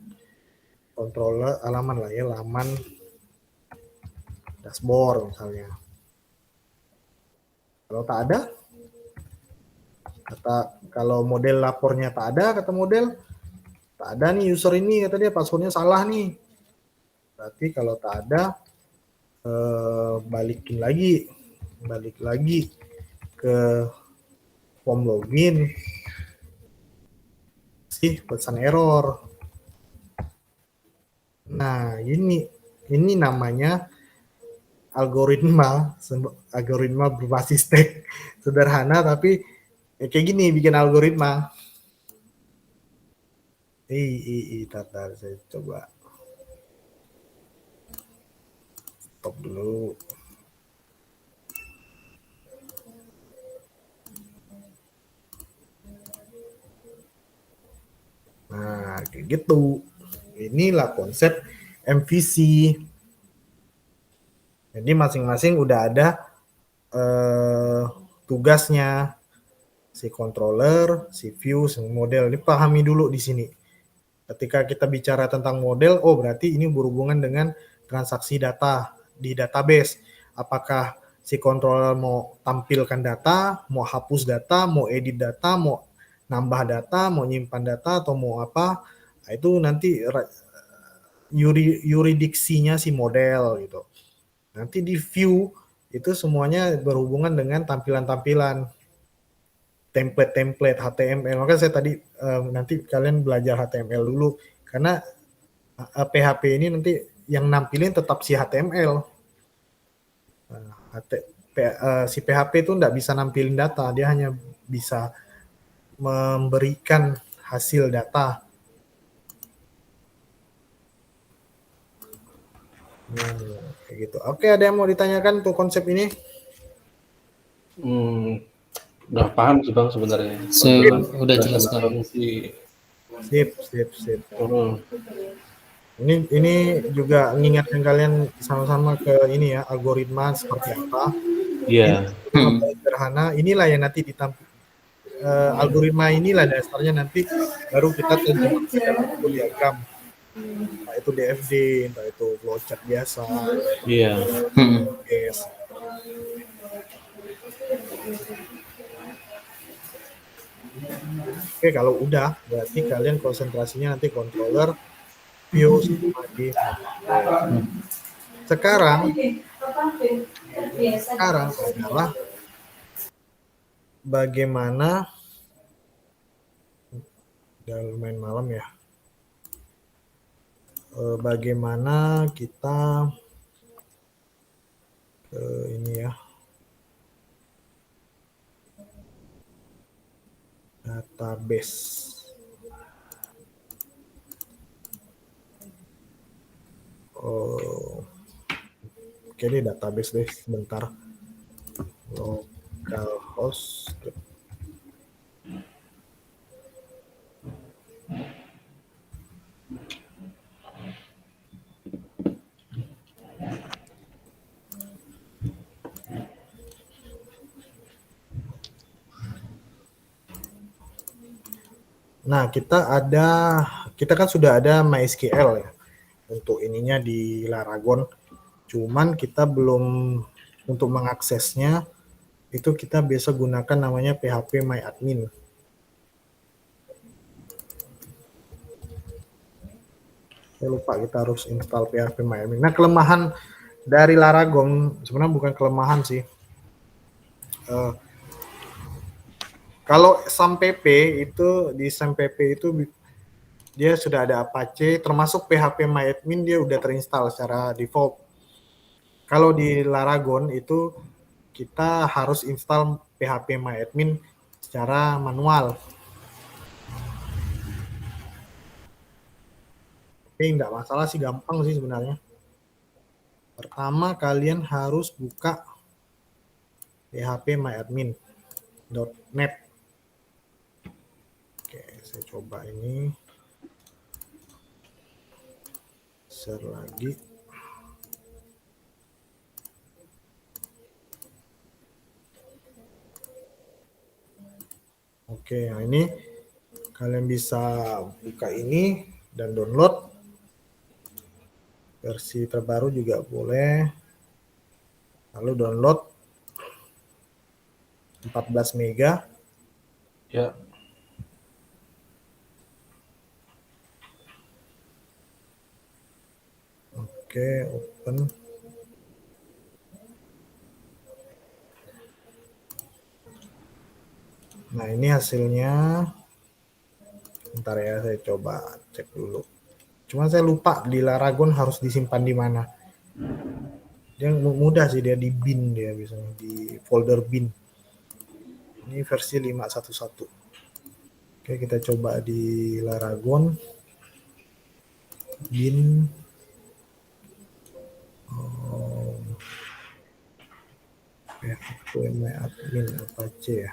controller halaman lah ya, halaman dashboard misalnya. Kalau tak ada, kalau model lapornya tak ada, kata model, tak ada nih user ini, kata dia passwordnya salah nih. Berarti kalau tak ada, balik lagi ke form login, pesan error. Nah, ini namanya algoritma berbasis teks. Sederhana tapi kayak gini bikin algoritma. Tatar, saya coba stop dulu. Nah, kayak gitu. Inilah konsep MVC. Jadi masing-masing udah ada tugasnya. Si controller, si view, si model. Ini pahami dulu di sini. Ketika kita bicara tentang model, oh berarti ini berhubungan dengan transaksi data di database. Apakah si controller mau tampilkan data, mau hapus data, mau edit data, mau nambah data, mau nyimpan data, atau mau apa. Nah, itu nanti yurisdiksinya si model gitu. Nanti di view itu semuanya berhubungan dengan tampilan-tampilan, template HTML. Maka saya tadi nanti kalian belajar HTML dulu karena PHP ini nanti yang nampilin tetap si HTML. Si PHP itu nggak bisa nampilin data, dia hanya bisa memberikan hasil data. Kayak gitu. Oke, ada yang mau ditanyakan untuk konsep ini? Udah paham sih Bang sebenarnya. Udah jelas Bang. Sip. Heeh. Ini juga mengingatkan kalian sama-sama ke ini ya, algoritma seperti apa. Ini Iya. algoritma paling sederhana. Inilah yang nanti algoritma inilah dasarnya nanti baru kita terjemahkan dalam bentuk diagram. Entah itu DFD, entah itu flowchart biasa. Iya. Yes. Oke, kalau udah berarti kalian konsentrasinya nanti controller, view, sama di sekarang adalah bagaimana, udah lumayan malam ya, bagaimana kita ini ya, database. Oke, ini database deh sebentar. Localhost. Nah, kita kan sudah ada MySQL ya untuk ininya di Laragon. Cuman kita belum, untuk mengaksesnya itu kita biasa gunakan namanya PHP MyAdmin. Saya lupa kita harus install PHP MyAdmin. Nah, kelemahan dari Laragon sebenarnya bukan kelemahan sih. Kalau SAMPP itu, di SAMPP itu dia sudah ada Apache, termasuk PHP MyAdmin dia udah terinstall secara default. Kalau di Laragon itu kita harus install PHP MyAdmin secara manual. Tapi nggak masalah sih, gampang sih sebenarnya. Pertama kalian harus buka PHP myadmin.net. Oke, saya coba ini. Share lagi. Oke, nah ini kalian bisa buka ini dan download. Versi terbaru juga boleh. Lalu download 14 mega. Ya. Oke, open. Nah, ini hasilnya. Bentar ya, saya coba cek dulu. Cuma saya lupa di Laragon harus disimpan di mana. Dia mudah sih, dia di bin, dia biasanya di folder bin. Ini versi 5.1.1. Oke, kita coba di Laragon. Bin. PHP MyAdmin Apache ya.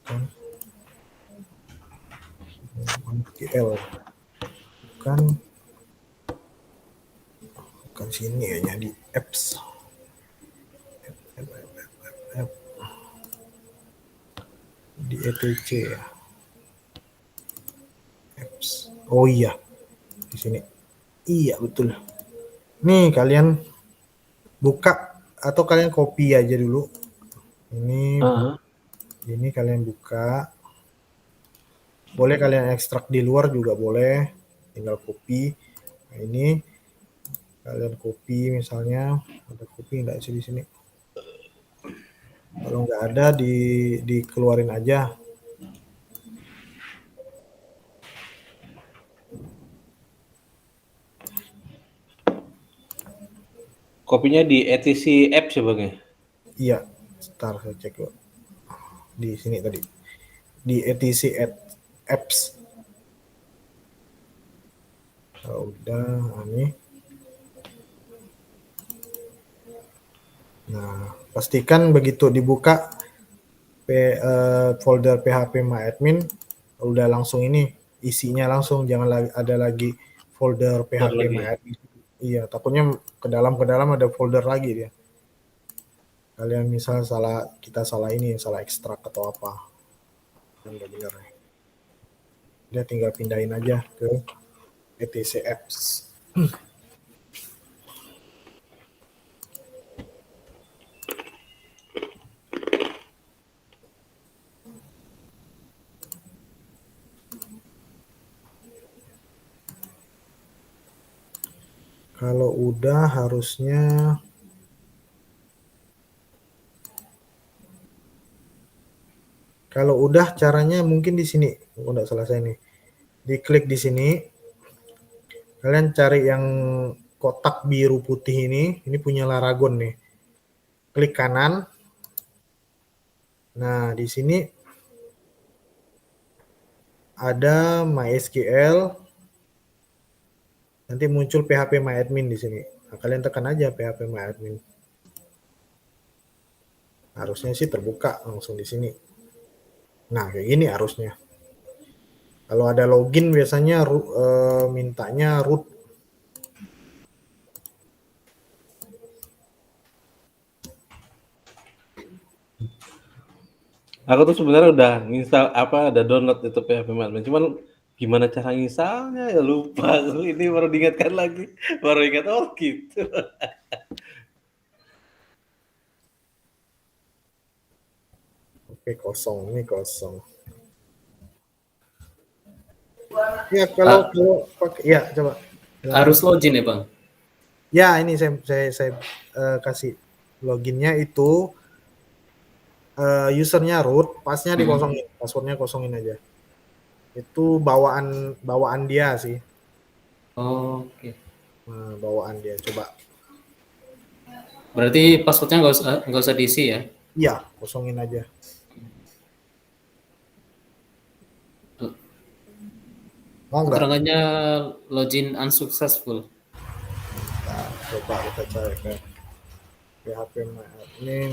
Kan. MySQL. Bukan sini ya, di apps. Di etc ya. Apps. Oh iya, di sini. Iya betul. Nih kalian buka atau kalian copy aja dulu. Ini kalian buka. Boleh kalian ekstrak di luar juga boleh. Tinggal copy. Nah, ini kalian copy misalnya, ada copy enggak sih di sini? Kalau nggak ada dikeluarin aja. Kopinya di etc apps ya Bang ya? Iya, ntar saya cek dulu. Di sini tadi. Di etc apps. Oh, udah, ini. Nah, pastikan begitu dibuka folder PHP MyAdmin, udah langsung ini isinya langsung, jangan ada lagi folder PHP lagi. MyAdmin. Iya, takutnya ke dalam ada folder lagi dia. Kalian misal kita salah ekstrak atau apa. Kan nggak benar. Dia tinggal pindahin aja ke etc apps. Kalau udah harusnya caranya mungkin di sini. Udah selesai nih. Diklik di sini. Kalian cari yang kotak biru putih ini punya Laragon nih. Klik kanan. Nah, di sini ada MySQL. Nanti muncul PHP MyAdmin di sini. Nah, kalian tekan aja PHP MyAdmin. Harusnya sih terbuka langsung di sini. Nah, kayak gini harusnya. Kalau ada login biasanya mintanya root. Aku tuh sebenarnya udah nginstal ada download itu PHP MyAdmin. Cuman gimana cara nginstalnya ya lupa. Ini baru diingatkan lagi. Baru ingat oh gitu. Oke, kosong. Ini kosong. Ya, kalau pakai ya coba. Harus login ya, Bang? Ya, ini saya kasih loginnya itu usernya root, pasnya dikosongin, passwordnya kosongin aja. Itu bawaan dia sih. Oh, oke. Nah, bawaan dia coba. Berarti passwordnya nggak usah diisi ya? Iya, kosongin aja. Mau nggak? Keterangannya login unsuccessful. Nah, coba kita cari ke PHP MyAdmin.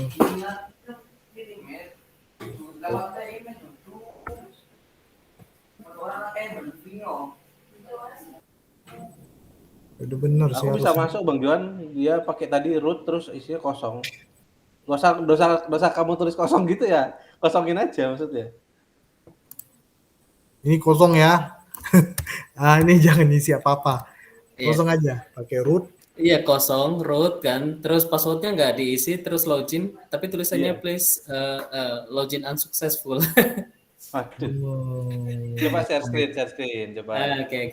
Udah bener sih. Aku bisa masuk Bang Johan, dia pakai tadi root terus isinya kosong. Dosa kamu tulis kosong gitu ya, kosongin aja maksudnya. Ini kosong ya. Ini jangan isi apa-apa. Iya. Kosong aja, pakai root. Iya, kosong, root kan. Terus passwordnya nggak diisi, terus login, tapi tulisannya please login unsuccessful. Waduh. Coba share screen coba. Oke.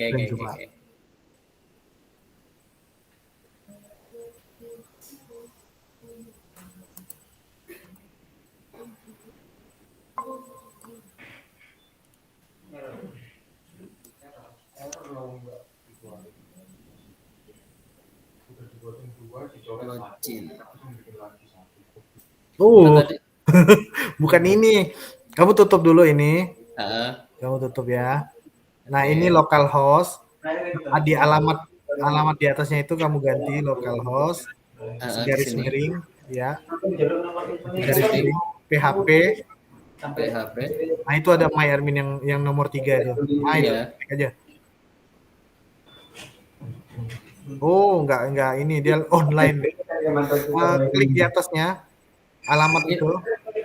Login. Bukan ini. Kamu tutup dulu ini. Heeh. Kamu tutup ya. Nah, ini localhost. Di alamat di atasnya itu kamu ganti localhost. Garis miring ya. Garis miring PHP. Nah, itu ada MyAdmin yang nomor 3 itu. Nah, itu klik aja. Oh, enggak ini dia online. Klik di atasnya. Alamat itu.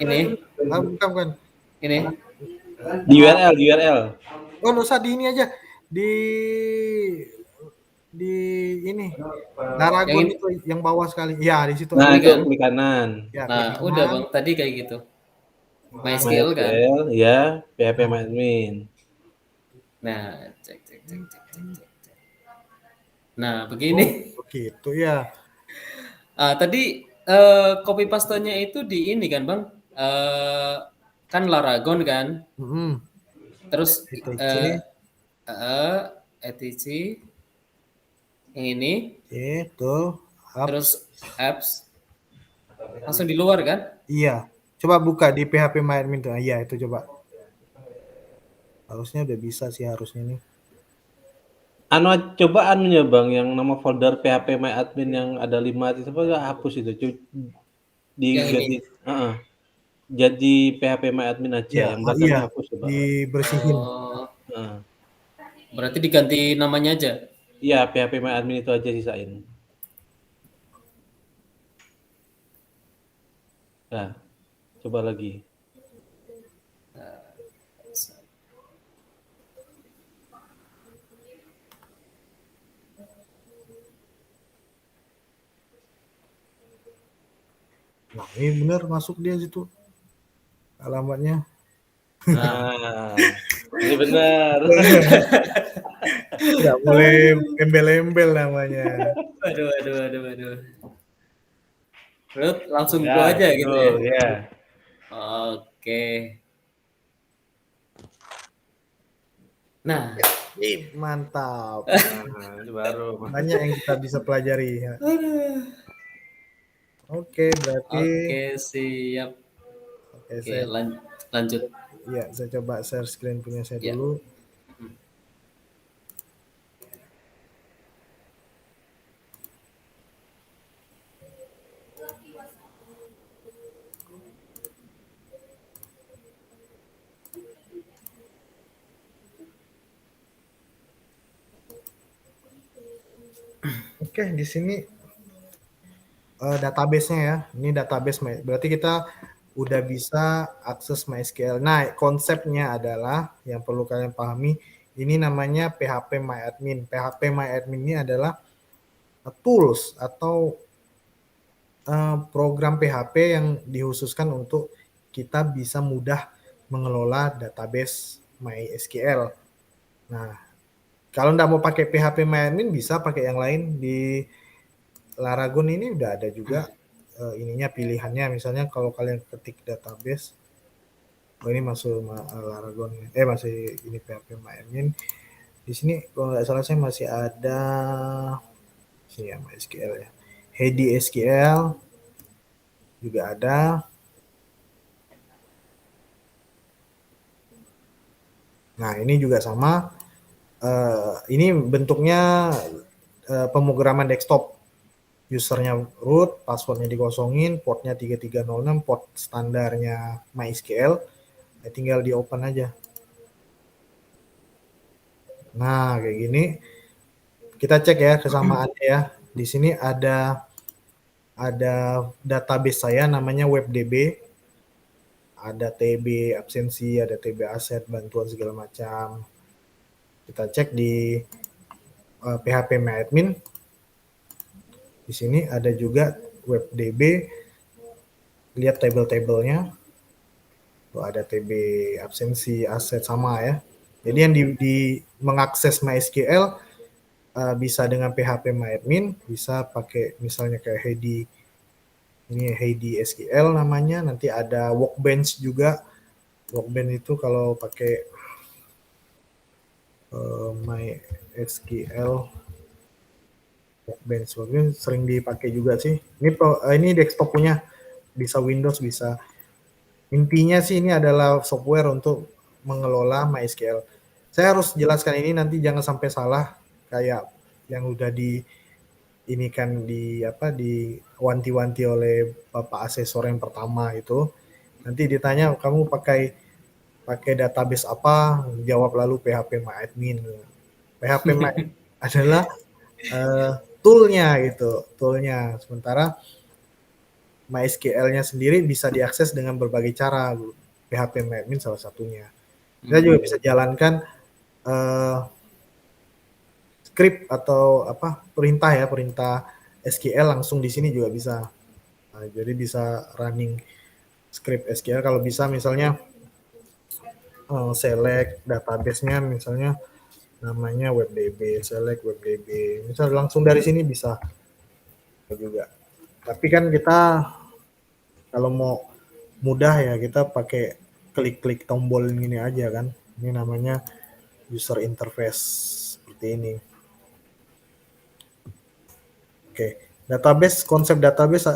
Ini. Bukan. Ini. Di URL. Oh, nggak usah di ini aja. Di ini. Laragon itu yang bawah sekali. Ya, di situ. Nah, itu klik kanan. Ya, nah, udah Bang, tadi kayak gitu. MySQL kan? Ya, PHP MyAdmin. Nah, cek. Nah, begini. Begitu ya. Tadi copy paste-nya itu di ini kan, Bang? Kan Laragon kan? Terus etc yang ini. Itu. Terus apps. Langsung di luar kan? Iya. Coba buka di PHP MyAdmin tuh. Iya, itu coba. Harusnya udah bisa sih harusnya nih. Coba anunya Bang, yang nama folder PHP MyAdmin yang ada 5 itu hapus itu. Jadi PHP MyAdmin aja ya, yang belakangnya hapus coba. Dibersihin. Berarti diganti namanya aja. Iya, PHP My Admin itu aja sisain. Nah, coba lagi. Nah, ini bener masuk dia situ alamatnya. Nah, Nah, ini benar. Nggak boleh embel-embel namanya. waduh, waduh, waduh, waduh. Terus langsung Ya, go aja gitu ya. betul, ya. Oke. Nah, Ih, mantap. Nah, ini baru. Banyak yang kita bisa pelajari. Ya. Oke, berarti oke, siap. oke, Oke, saya lanjut. ya saya coba share screen punya saya Ya. dulu. Oke, di sini database-nya ya. Ini database, berarti kita udah bisa akses MySQL. Nah, konsepnya adalah yang perlu kalian pahami, ini namanya PHP MyAdmin. PHP MyAdmin ini adalah tools atau program PHP yang dikhususkan untuk kita bisa mudah mengelola database MySQL. Nah, kalau nggak mau pakai PHP MyAdmin bisa pakai yang lain. Di Laragon ini udah ada juga ininya pilihannya. Misalnya kalau kalian ketik database, oh ini masuk Laragon, masih ini PHP MyAdmin. Di sini kalau nggak salah saya masih ada sini ya MySQL ya. Heidi SQL juga ada. Nah, ini juga sama. Ini bentuknya pemrograman desktop. Usernya root, passwordnya dikosongin, portnya 3306, port standarnya MySQL. Tinggal di open aja. Nah, kayak gini. Kita cek ya kesamaannya ya. Di sini ada database saya namanya WebDB. Ada TB absensi, ada TB aset, bantuan segala macam. Kita cek di PHP MyAdmin. Di sini ada juga WebDB. Lihat tabel-tabelnya. Tuh ada TB absensi, aset sama ya. Jadi yang di mengakses MySQL bisa dengan PHP MyAdmin, bisa pakai misalnya kayak Heidi. Ini Heidi SQL namanya. Nanti ada Workbench juga. Workbench itu kalau pakai MySQL Workbench sering dipakai juga sih. Ini desktop punya, bisa Windows, bisa. Intinya sih ini adalah software untuk mengelola MySQL. Saya harus jelaskan ini nanti jangan sampai salah kayak yang udah ini kan di wanti-wanti oleh Bapak asesor yang pertama itu. Nanti ditanya kamu pakai database apa, jawab lalu PHP MyAdmin. PHP MyAdmin adalah toolnya gitu, toolnya. Sementara MySQL-nya sendiri bisa diakses dengan berbagai cara. PHP MyAdmin salah satunya. Kita juga bisa jalankan script atau perintah SQL langsung di sini juga bisa. Nah, jadi bisa running script SQL kalau bisa misalnya select database-nya misalnya namanya WebDB, select WebDB. Misal langsung dari sini bisa juga. Tapi kan kita kalau mau mudah ya kita pakai klik-klik tombol ini aja kan. Ini namanya user interface seperti ini. Oke, konsep database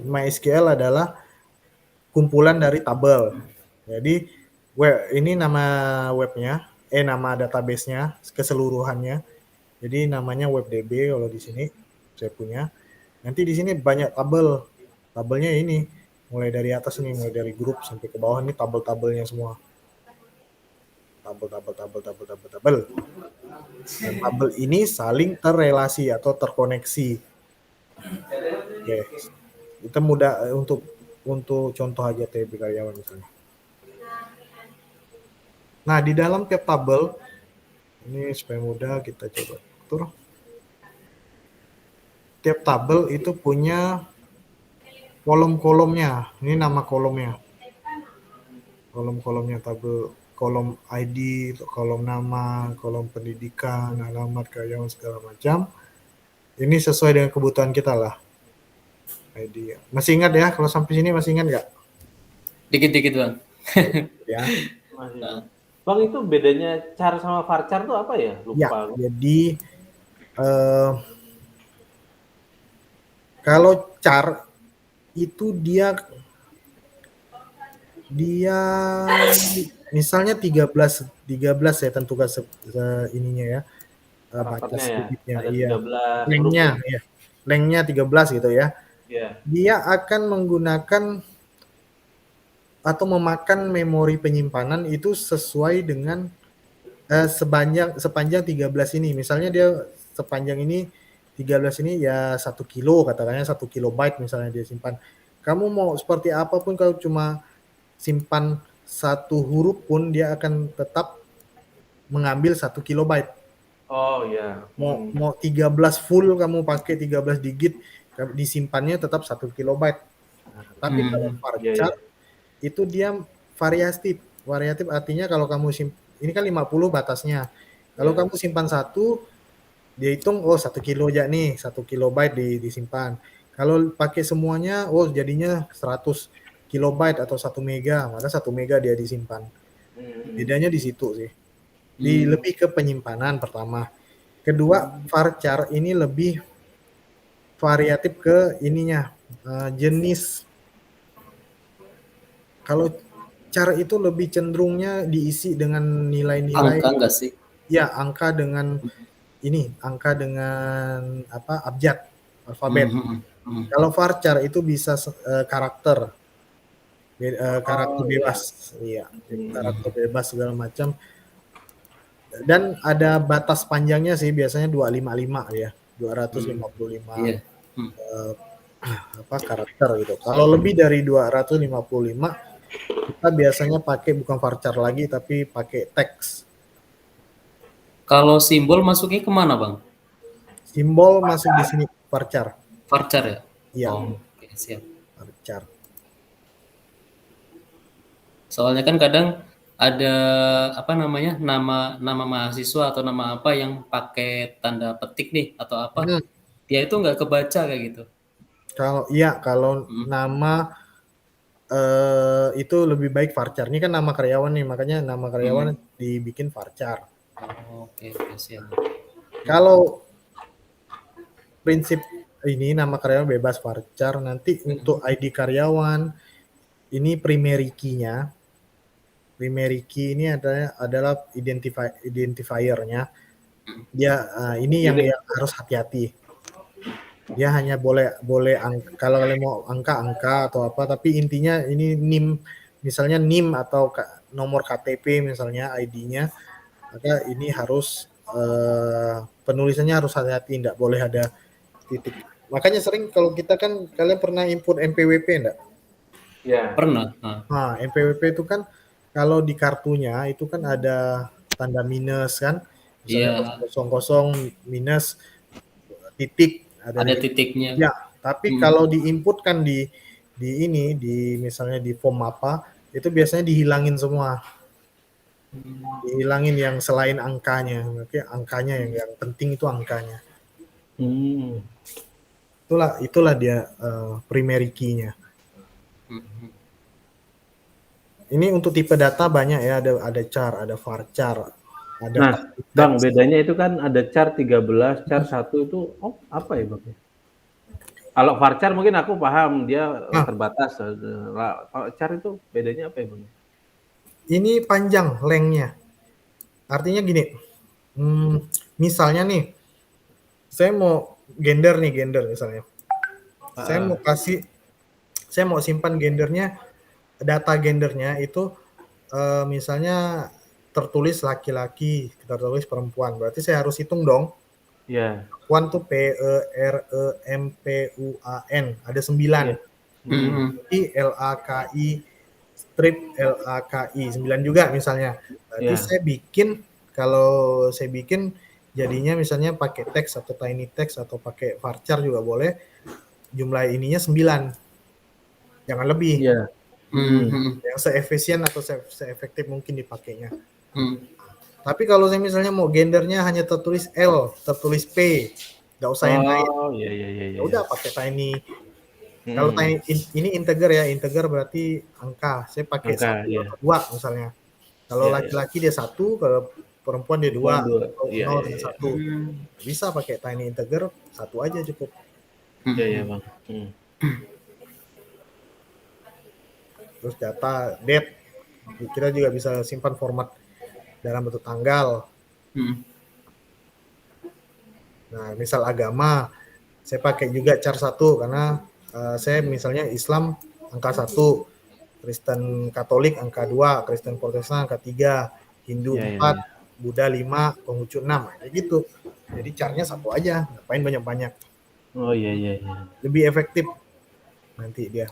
MySQL adalah kumpulan dari tabel. Jadi ini nama webnya, nama database-nya keseluruhannya. Jadi namanya WebDB kalau di sini saya punya. Nanti di sini banyak tabel. Tabelnya ini mulai dari atas nih, mulai dari grup sampai ke bawah ini tabel-tabelnya semua. tabel. Dan tabel ini saling terrelasi atau terkoneksi. Oke. Kita mudah untuk contoh aja TB karyawan misalnya. Nah, di dalam tiap tabel ini supaya mudah kita coba atur. Tiap tabel itu punya kolom-kolomnya. Ini nama kolomnya. Kolom-kolomnya tabel, kolom ID, kolom nama, kolom pendidikan, alamat, karyawan segala macam. Ini sesuai dengan kebutuhan kita lah. ID. Masih ingat ya? Kalau sampai sini masih ingat nggak? Dikit-dikit Bang. Ya. Masih. Bang, itu bedanya char sama varchar tuh apa ya? Lupa Ya, aku. jadi kalau char itu dia misalnya 13 saya tentukan ininya ya. Batas Karakternya ya. digitnya, Ada iya. 13 Lengthnya, huruf. ya. Lengthnya 13 gitu ya. Iya. Dia akan menggunakan atau memakan memori penyimpanan itu sesuai dengan sepanjang 13 ini. Misalnya dia sepanjang ini 13 ini ya 1 kilo, katakannya 1 kilobyte misalnya dia simpan. Kamu mau seperti apapun, kalau cuma simpan satu huruf pun dia akan tetap mengambil 1 kilobyte. Oh ya. Mau 13 full kamu pakai 13 digit, disimpannya tetap 1 kilobyte. Nah, tapi kalau varchar itu dia variatif. Variatif artinya kalau kamu ini kan 50 batasnya. Kalau kamu simpan satu, dia hitung 1 kilo aja nih, 1 kilobyte disimpan. Kalau pakai semuanya, jadinya 100 kilobyte atau 1 mega, maka 1 mega dia disimpan. Bedanya di situ sih. Lebih ke penyimpanan pertama. Kedua, varchar ini lebih variatif ke ininya, jenis. Kalau char itu lebih cenderungnya diisi dengan nilai-nilai. Angka enggak sih? Ya, angka dengan abjad, alfabet. Kalau varchar itu bisa karakter bebas. Iya, karakter bebas segala macam. Dan ada batas panjangnya sih, biasanya 255 ya, 255. Iya. Karakter gitu. Kalau lebih dari 255 kita biasanya pakai bukan varchar lagi tapi pakai teks. Kalau simbol masuknya kemana Bang? Simbol masuk di sini varchar. Varchar ya? Iya. Oke, siap. Varchar. Soalnya kan kadang ada nama mahasiswa atau nama apa yang pakai tanda petik nih atau apa, dia itu nggak kebaca kayak gitu. Kalau nama itu lebih baik varchar. Ini kan nama karyawan nih, makanya nama karyawan dibikin varchar. Oke, siap. Kalau prinsip ini nama karyawan bebas varchar, nanti untuk ID karyawan ini primary key-nya. Primary key ini adalah identifier-nya. Dia ini yang harus hati-hati. Dia hanya boleh kalau kalian mau angka atau apa, tapi intinya ini NIM, misalnya NIM atau nomor KTP misalnya ID-nya, maka ini harus penulisannya harus hati-hati, enggak boleh ada titik. Makanya sering kalau kita kan, kalian pernah input MPWP enggak? Ya. Pernah. Nah, MPWP itu kan kalau di kartunya itu kan ada tanda minus kan, misalnya 00 minus titik. Ada titiknya. Ya, tapi kalau diinputkan di misalnya di form apa, itu biasanya dihilangin semua. Dihilangin yang selain angkanya. Oke, angkanya yang penting itu angkanya. Itulah dia primary key-nya. Ini untuk tipe data banyak ya, ada char, ada varchar. Nah, Bang, bedanya itu kan ada char 13, char 1 itu apa ya, Bang? Kalau varchar mungkin aku paham, dia terbatas. Kalau char itu bedanya apa ya, Bang? Ini panjang lengthnya. Artinya gini, misalnya nih, saya mau gender misalnya. Saya mau simpan gendernya, data gendernya itu misalnya tertulis laki-laki, tertulis perempuan. Berarti saya harus hitung dong. Iya. Perempuan tuh PEREMPUAN, ada 9. Iya. Jadi LAKI strip LAKI 9 juga misalnya. Berarti Iya. saya bikin, kalau saya bikin jadinya misalnya pakai teks atau tiny text atau pakai varchar juga boleh. Jumlah ininya 9. Jangan lebih. Iya. Yang seefisien atau seefektif mungkin dipakainya. Tapi kalau saya misalnya mau gendernya hanya tertulis L, tertulis P, nggak usah yang lain. Oh, iya. Ya udah pakai tiny. Kalau tiny ini integer ya, integer berarti angka. Saya pakai Angka, 1 iya. atau 2 misalnya. Kalau Iya, laki-laki dia 1, kalau perempuan dia 2, Perempuan dua. atau Iya, 0 iya, dan iya. 1. Bisa pakai tiny integer, 1 aja cukup. Iya, Bang. Terus data date, kita juga bisa simpan format dalam bentuk tanggal. Nah, misal agama, saya pakai juga char 1 karena saya misalnya Islam angka 1, Kristen Katolik angka 2, Kristen Protestan angka 3, Hindu 4, Buddha 5, Konghucu 6, kayak gitu. Jadi charnya 1 aja, ngapain banyak-banyak. Oh iya. Lebih efektif nanti dia.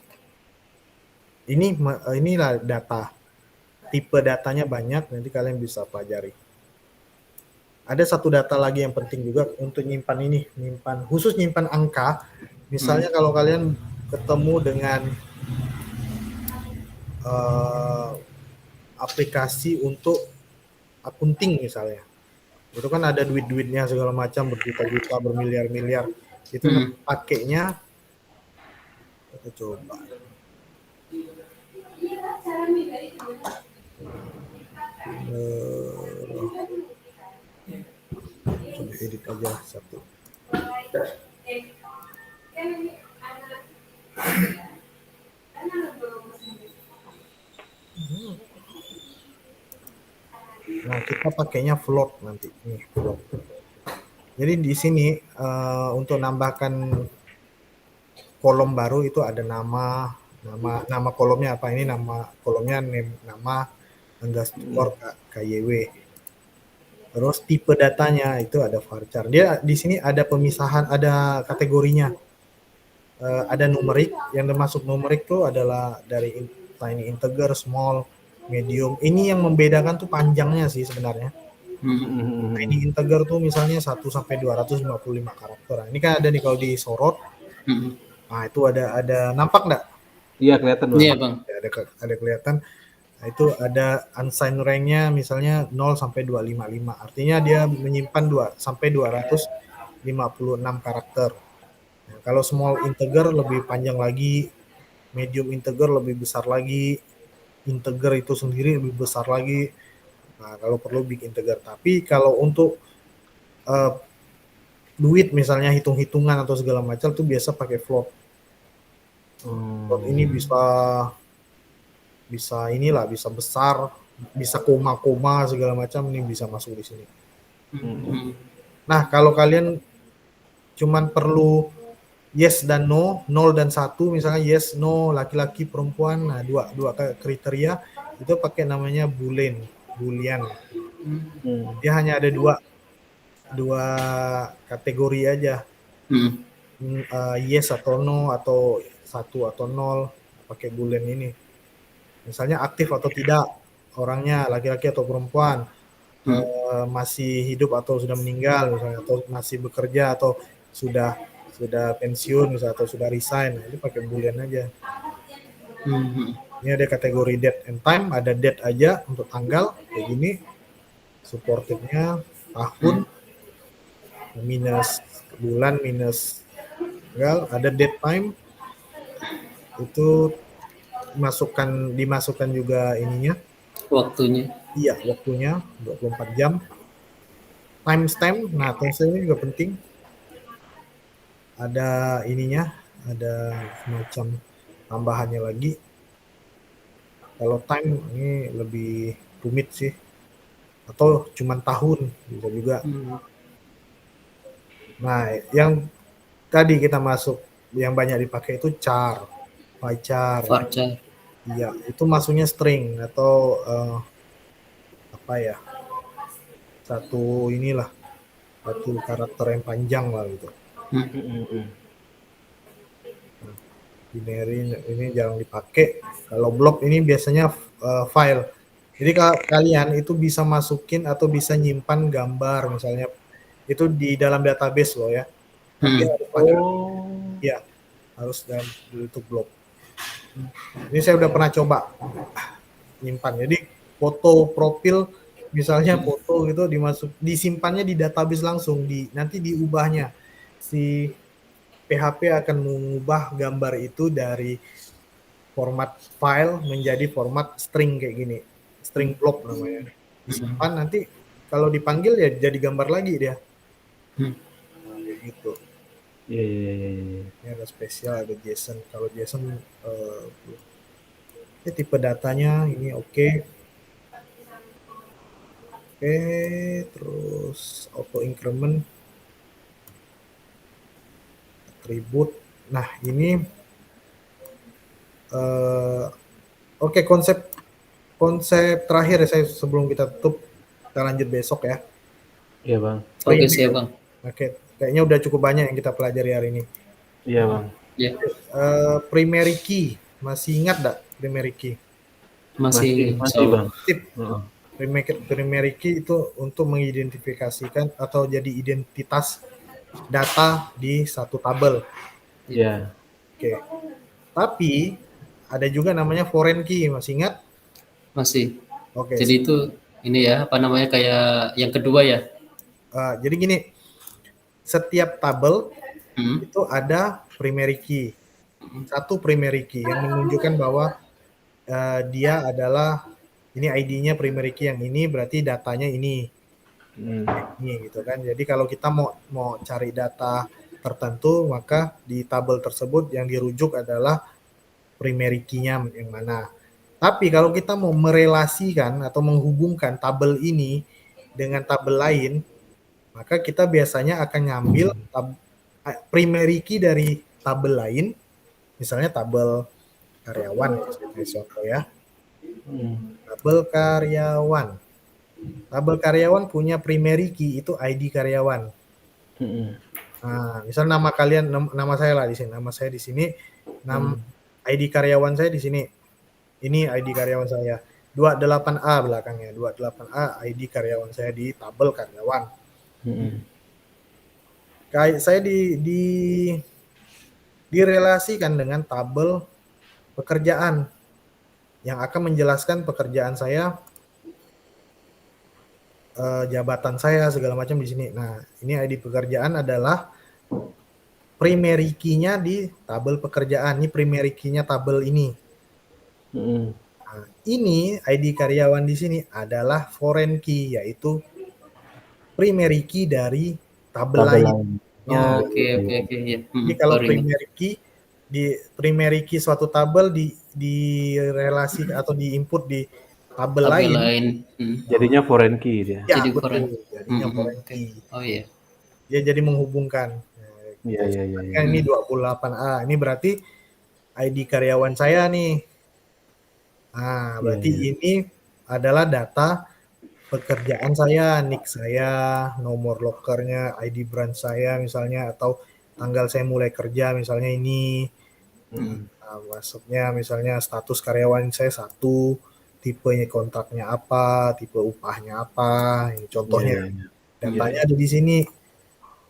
Inilah data. Tipe datanya banyak, nanti kalian bisa pelajari. Ada satu data lagi yang penting juga untuk nyimpan khusus nyimpan angka. Misalnya kalau kalian ketemu dengan aplikasi untuk akunting misalnya, itu kan ada duit-duitnya segala macam, berjuta-juta, bermiliar-miliar. Itu pakainya, kita coba. Coba edit aja satu. Nah, kita pakainya float nanti. Nih, float. Jadi di sini untuk nambahkan kolom baru itu ada nama kolomnya apa, ini nama kolomnya nama underscore KYW. Terus tipe datanya itu ada varchar. Dia di sini ada pemisahan, ada kategorinya. Ada numerik, yang termasuk numerik tuh adalah dari tiny integer, small, medium. Ini yang membedakan tuh panjangnya sih sebenarnya. Tiny integer tuh misalnya 1 sampai 255 karakter. Ini kan ada nih kalau disorot. Nah, itu ada nampak enggak? Iya, kelihatan, Bang. Iya, Bang. Ada kelihatan. Nah, itu ada unsigned rank-nya misalnya 0 sampai 255. Artinya dia menyimpan 2 sampai 256 karakter. Nah, kalau small integer lebih panjang lagi, medium integer lebih besar lagi, integer itu sendiri lebih besar lagi. Nah, kalau perlu big integer. Tapi kalau untuk duit misalnya hitung-hitungan atau segala macam tuh biasa pakai float. Float ini bisa inilah, bisa besar, bisa koma-koma segala macam, ini bisa masuk di sini. Nah, kalau kalian cuman perlu yes dan no, 0 dan 1 misalnya, yes, no, laki-laki, perempuan, nah dua kriteria itu pakai namanya boolean. Dia hanya ada dua kategori aja. Yes atau no, atau 1 atau 0, pakai boolean ini. Misalnya aktif atau tidak orangnya, laki-laki atau perempuan, masih hidup atau sudah meninggal misalnya, atau masih bekerja atau sudah pensiun misalnya, atau sudah resign. Ini pakai boolean aja. Ini ada kategori date and time, ada date aja untuk tanggal kayak gini, supportednya tahun minus bulan minus tanggal, ada date time itu dimasukkan juga ininya, waktunya. Iya, waktunya 24 jam. Timestamp, nah timestamp ini juga penting. Ada ininya, ada semacam tambahannya lagi. Kalau time ini lebih rumit sih. Atau cuman tahun bisa juga. Nah, yang tadi kita masuk yang banyak dipakai itu char, varchar. Varchar. Iya, itu masuknya string atau apa ya, satu inilah, satu karakter yang panjang lah gitu. Binary ini jarang dipakai. Kalau block ini biasanya file. Jadi kalian itu bisa masukin atau bisa nyimpan gambar misalnya itu di dalam database loh ya. Tapi harus pakai ya, harus dalam bentuk block. Ini saya udah pernah coba nyimpan. Jadi foto profil misalnya foto gitu disimpannya di database langsung, nanti diubahnya si PHP akan mengubah gambar itu dari format file menjadi format string kayak gini, string block namanya. Disimpan, nanti kalau dipanggil ya jadi gambar lagi dia. Nah, kayak gitu. Iya. Ini ada spesial, ada JSON. Kalau JSON ini tipe datanya ini oke. Oke, terus auto increment, atribut. Nah ini oke, konsep terakhir ya saya sebelum kita tutup, kita lanjut besok ya. Iya bang. Oke, siap bang. Oke, kayaknya udah cukup banyak yang kita pelajari hari ini. Iya bang. Ya, Primary key, masih ingat nggak primary key? masih bang. Tip. Primary key itu untuk mengidentifikasikan atau jadi identitas data di satu tabel. Iya. Oke. Tapi ada juga namanya foreign key, masih ingat? Masih. Oke. Jadi itu ini ya, apa namanya, kayak yang kedua ya. Jadi gini, setiap tabel itu ada primary key. Satu primary key yang menunjukkan bahwa dia adalah ini ID-nya primary key yang ini, berarti datanya ini. Ini gitu kan. Jadi kalau kita mau cari data tertentu, maka di tabel tersebut yang dirujuk adalah primary key-nya yang mana. Tapi kalau kita mau merelasikan atau menghubungkan tabel ini dengan tabel lain, maka kita biasanya akan ngambil primary key dari tabel lain, misalnya tabel karyawan, contoh ya. Tabel karyawan. Tabel karyawan punya primary key itu ID karyawan. Nah, misal nama kalian, nama saya lah di sini, nama saya di sini, ID karyawan saya di sini. Ini ID karyawan saya. 28A belakangnya, 28A ID karyawan saya di tabel karyawan. Kayak saya direlasikan dengan tabel pekerjaan yang akan menjelaskan pekerjaan saya, jabatan saya segala macam di sini. Nah, ini ID pekerjaan adalah primary key-nya di tabel pekerjaan. Ini primary key-nya tabel ini. Nah, ini ID karyawan di sini adalah foreign key, yaitu primary key dari tabel lain. Oke. Ya. Jadi kalau primary key suatu tabel di relasi atau di input di tabel lain. Jadinya foreign key dia. Ya, Jadi betul. foreign. Jadinya foreign key. Oh iya. Dia jadi menghubungkan. Iya. Ini 28A. Ini berarti ID karyawan saya nih. Nah, berarti ini adalah data pekerjaan saya, nick saya, nomor lokernya, ID branch saya misalnya, atau tanggal saya mulai kerja misalnya ini. Nah, masuknya misalnya status karyawan saya 1, tipenya kontraknya apa, tipe upahnya apa, ini contohnya. Datanya ada di sini.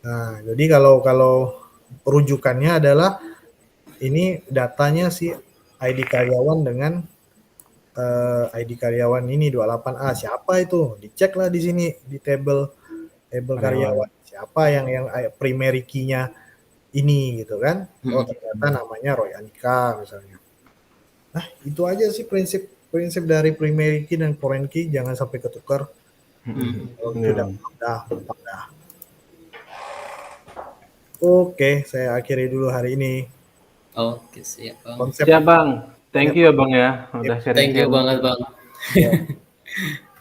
Nah, jadi kalau rujukannya adalah ini datanya si ID karyawan dengan ID karyawan ini 28A. Siapa itu? Diceklah di sini di table karyawan. Siapa yang primary key-nya ini gitu kan? Oh, ternyata namanya Roy Andika misalnya. Nah, itu aja sih prinsip dari primary key dan foreign key, jangan sampai ketukar. Udah. Oke, saya akhiri dulu hari ini. Oke, siap bang. Siap bang. Thank you ya bang ya. Udah sharing. Thank you banget bang.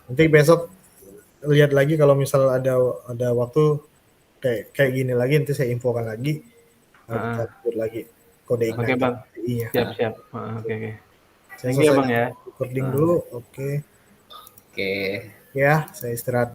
Nanti besok lihat lagi kalau misal ada waktu kayak gini lagi, nanti saya infokan lagi. Kita lanjut lagi kode Ignite. Oke bang. Siap. Oke. Thank you bang ya. Recording dulu. Oke. Ya, saya istirahat.